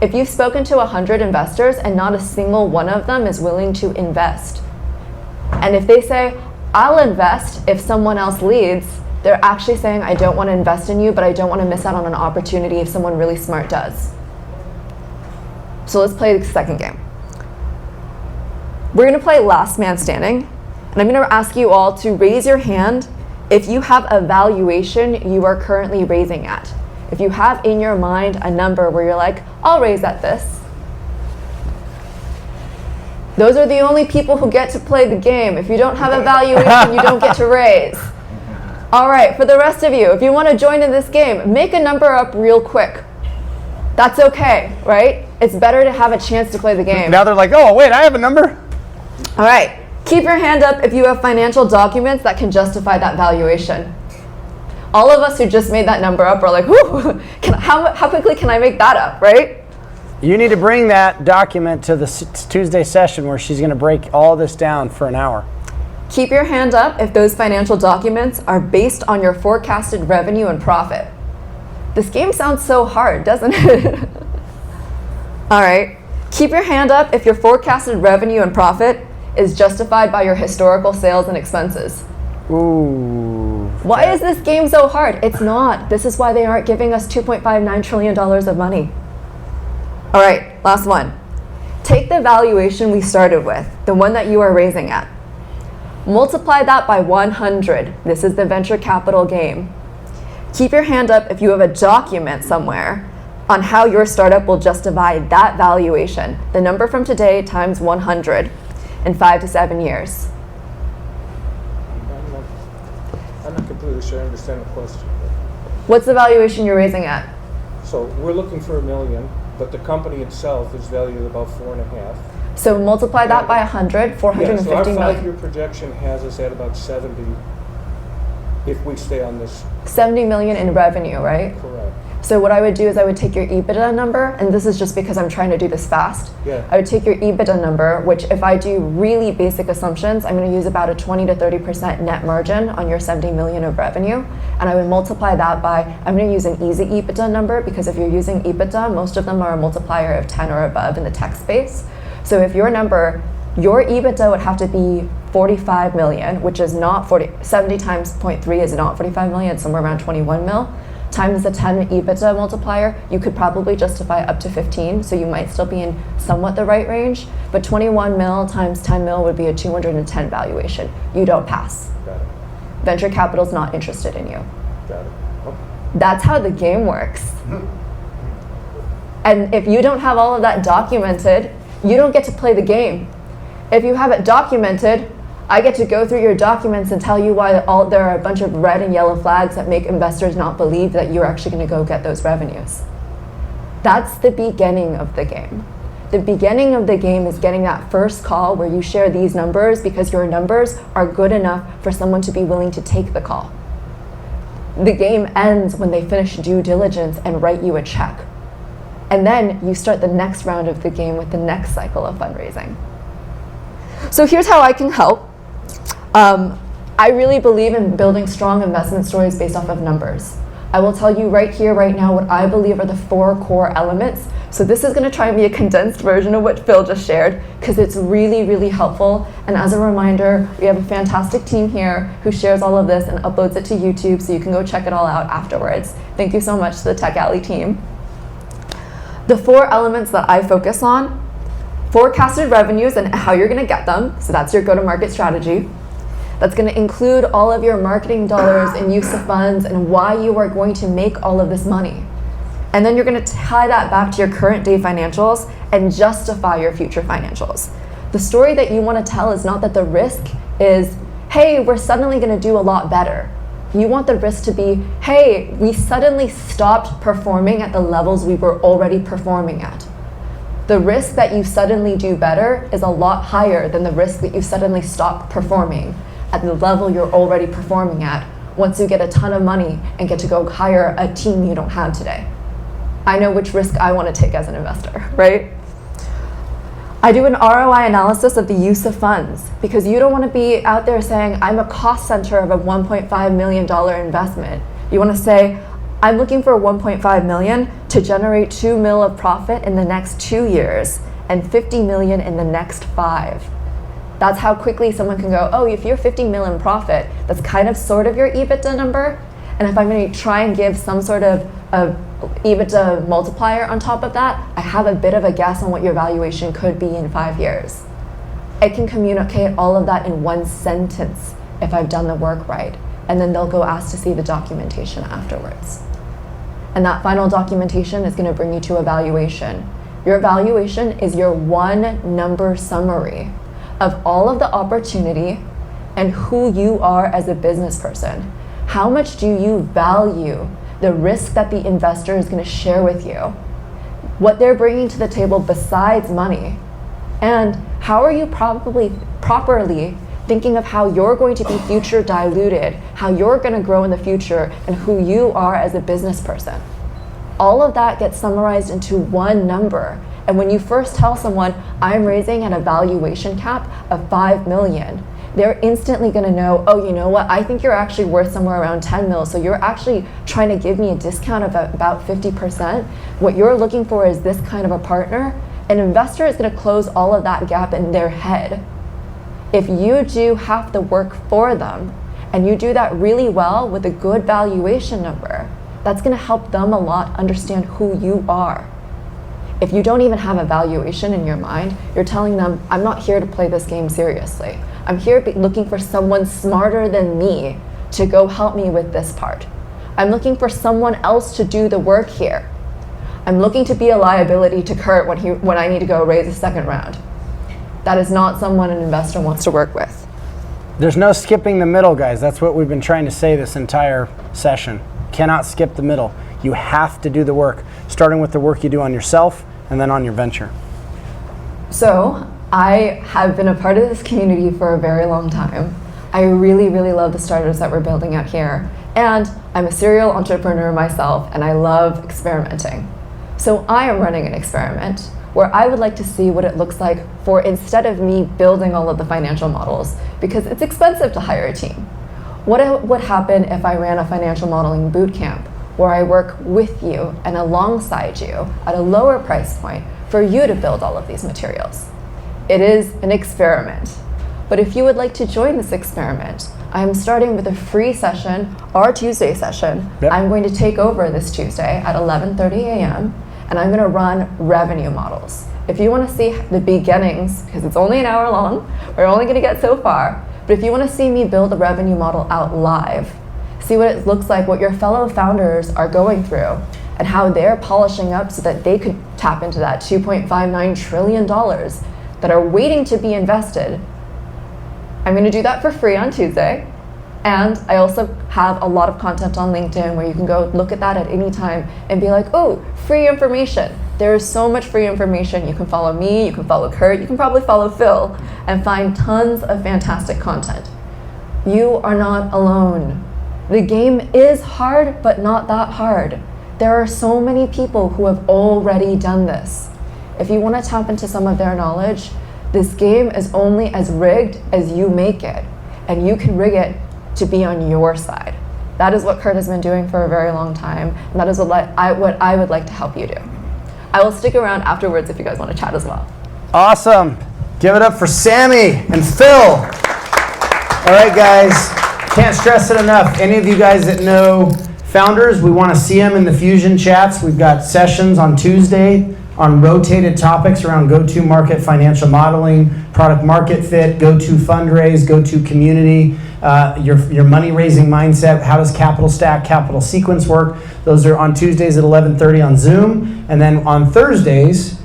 If you've spoken to 100 investors and not a single one of them is willing to invest, and if they say, I'll invest if someone else leads, they're actually saying, I don't want to invest in you, but I don't want to miss out on an opportunity if someone really smart does. So let's play the second game. We're going to play last man standing, and I'm going to ask you all to raise your hand if you have a valuation you are currently raising at. If you have in your mind a number where you're like, I'll raise at this. Those are the only people who get to play the game. If you don't have a valuation, you don't get to raise. All right, for the rest of you, if you want to join in this game, make a number up real quick. That's okay, right? It's better to have a chance to play the game. Now they're like, oh, wait, I have a number. All right, keep your hand up if you have financial documents that can justify that valuation. All of us who just made that number up are like, whoo, how quickly can I make that up, right? You need to bring that document to the Tuesday session where she's going to break all this down for an hour. Keep your hand up if those financial documents are based on your forecasted revenue and profit. This game sounds so hard, doesn't it? All right, keep your hand up if your forecasted revenue and profit is justified by your historical sales and expenses. Ooh. Why is this game so hard? It's not. This is why they aren't giving us $2.59 trillion of money. All right, last one. Take the valuation we started with, the one that you are raising at. Multiply that by 100. This is the venture capital game. Keep your hand up if you have a document somewhere on how your startup will justify that valuation, the number from today times 100 in 5 to 7 years. I'm not completely sure I understand the question. What's the valuation you're raising at? So we're looking for $1 million, but the company itself is valued at about 4.5. So multiply that by 100, 450 So our million. 5-year projection has us at about 70 if we stay on this. 70 million in revenue, right? Correct. So what I would do is I would take your EBITDA number, and this is just because I'm trying to do this fast. Yeah. I would take your EBITDA number, which if I do really basic assumptions, I'm going to use about a 20 to 30% net margin on your 70 million of revenue. And I would multiply that by, I'm going to use an easy EBITDA number because if you're using EBITDA, most of them are a multiplier of 10 or above in the tech space. So if your number, your EBITDA would have to be 45 million, which is not 70 times 0.3 is not 45 million, it's somewhere around 21 mil. Times the 10 EBITDA multiplier, you could probably justify up to 15, so you might still be in somewhat the right range, but 21 mil times 10 mil would be a 210 valuation. You don't pass. Got it. Venture capital's not interested in you. Got it. Okay. That's how the game works. And if you don't have all of that documented, you don't get to play the game. If you have it documented, I get to go through your documents and tell you why there are a bunch of red and yellow flags that make investors not believe that you're actually going to go get those revenues. That's the beginning of the game. The beginning of the game is getting that first call where you share these numbers because your numbers are good enough for someone to be willing to take the call. The game ends when they finish due diligence and write you a check. And then you start the next round of the game with the next cycle of fundraising. So here's how I can help. I really believe in building strong investment stories based off of numbers. I will tell you right here, right now, what I believe are the 4 core elements. So this is going to try and be a condensed version of what Phil just shared, because it's really, really helpful. And as a reminder, we have a fantastic team here who shares all of this and uploads it to YouTube, so you can go check it all out afterwards. Thank you so much to the Tech Alley team. The 4 elements that I focus on: forecasted revenues and how you're going to get them. So that's your go-to-market strategy. That's going to include all of your marketing dollars and use of funds and why you are going to make all of this money. And then you're going to tie that back to your current day financials and justify your future financials. The story that you want to tell is not that the risk is, hey, we're suddenly going to do a lot better. You want the risk to be, hey, we suddenly stopped performing at the levels we were already performing at. The risk that you suddenly do better is a lot higher than the risk that you suddenly stop performing at the level you're already performing at once you get a ton of money and get to go hire a team you don't have today. I know which risk I want to take as an investor, right? I do an ROI analysis of the use of funds because you don't want to be out there saying, I'm a cost center of a $1.5 million investment. You want to say, I'm looking for $1.5 million to generate $2 million of profit in the next 2 years and $50 million in the next 5. That's how quickly someone can go, oh, if you're $50 million profit, that's kind of sort of your EBITDA number. And if I'm going to try and give some sort of EBITDA multiplier on top of that, I have a bit of a guess on what your valuation could be in 5 years. I can communicate all of that in one sentence if I've done the work right. And then they'll go ask to see the documentation afterwards. And that final documentation is going to bring you to a valuation. Your valuation is your one number summary of all of the opportunity and who you are as a business person. How much do you value the risk that the investor is going to share with you? What they're bringing to the table besides money? And how are you properly thinking of how you're going to be future diluted, how you're going to grow in the future, and who you are as a business person? All of that gets summarized into one number. And when you first tell someone, I'm raising at a valuation cap of 5 million, they're instantly going to know, oh, you know what, I think you're actually worth somewhere around 10 mil, so you're actually trying to give me a discount of about 50%. What you're looking for is this kind of a partner. An investor is going to close all of that gap in their head. If you do half the work for them, and you do that really well with a good valuation number, that's going to help them a lot understand who you are. If you don't even have a valuation in your mind, you're telling them, I'm not here to play this game seriously. I'm here looking for someone smarter than me to go help me with this part. I'm looking for someone else to do the work here. I'm looking to be a liability to Kurt when I need to go raise a second round. That is not someone an investor wants to work with. There's no skipping the middle, guys. That's what we've been trying to say this entire session. Cannot skip the middle. You have to do the work, starting with the work you do on yourself and then on your venture. So I have been a part of this community for a very long time. I really, really love the startups that we're building out here. And I'm a serial entrepreneur myself, and I love experimenting. So I am running an experiment where I would like to see what it looks like for, instead of me building all of the financial models, because it's expensive to hire a team. What would happen if I ran a financial modeling boot camp where I work with you and alongside you at a lower price point for you to build all of these materials? It is an experiment. But if you would like to join this experiment, I am starting with a free session, our Tuesday session. Yep. I'm going to take over this Tuesday at 11:30 a.m. and I'm going to run revenue models. If you want to see the beginnings, because it's only an hour long, we're only going to get so far, but if you want to see me build a revenue model out live, see what it looks like, what your fellow founders are going through, and how they're polishing up so that they could tap into that $2.59 trillion that are waiting to be invested, I'm going to do that for free on Tuesday. And I also have a lot of content on LinkedIn where you can go look at that at any time and be like, oh, free information. There is so much free information. You can follow me, you can follow Kurt, you can probably follow Phil and find tons of fantastic content. You are not alone. The game is hard, but not that hard. There are so many people who have already done this. If you want to tap into some of their knowledge, this game is only as rigged as you make it, and you can rig it to be on your side. That is what Kurt has been doing for a very long time, and that is what I would like to help you do. I will stick around afterwards if you guys want to chat as well. Awesome. Give it up for Sammy and Phil. All right, guys. Can't stress it enough. Any of you guys that know founders, we want to see them in the Fusion chats. We've got sessions on Tuesday on rotated topics around go-to-market financial modeling, product market fit, go-to fundraise, go-to community, your money-raising mindset, how does capital stack, capital sequence work. Those are on Tuesdays at 11:30 on Zoom. And then on Thursdays,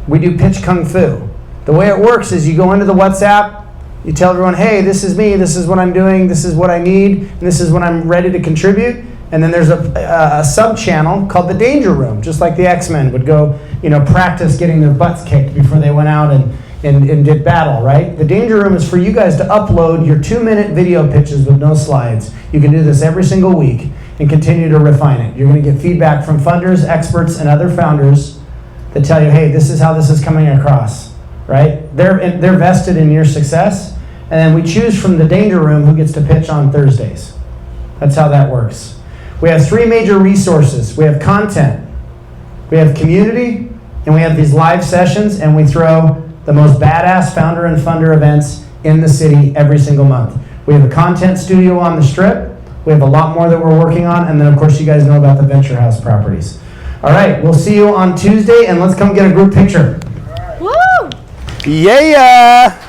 we do Pitch Kung Fu. The way it works is you go into the WhatsApp, you tell everyone, hey, this is me, this is what I'm doing, this is what I need, and this is when I'm ready to contribute. And then there's a sub-channel called the Danger Room, just like the X-Men would go, practice getting their butts kicked before they went out and did battle, right? The Danger Room is for you guys to upload your 2-minute video pitches with no slides. You can do this every single week and continue to refine it. You're going to get feedback from funders, experts, and other founders that tell you, hey, this is how this is coming across, right? They're vested in your success, and then we choose from the Danger Room who gets to pitch on Thursdays. That's how that works. We have 3 major resources. We have content, we have community, and we have these live sessions, and we throw the most badass founder and funder events in the city every single month. We have a content studio on the Strip. We have a lot more that we're working on, and then of course you guys know about the Venture House properties. All right, we'll see you on Tuesday, and let's come get a group picture. Woo! Yeah!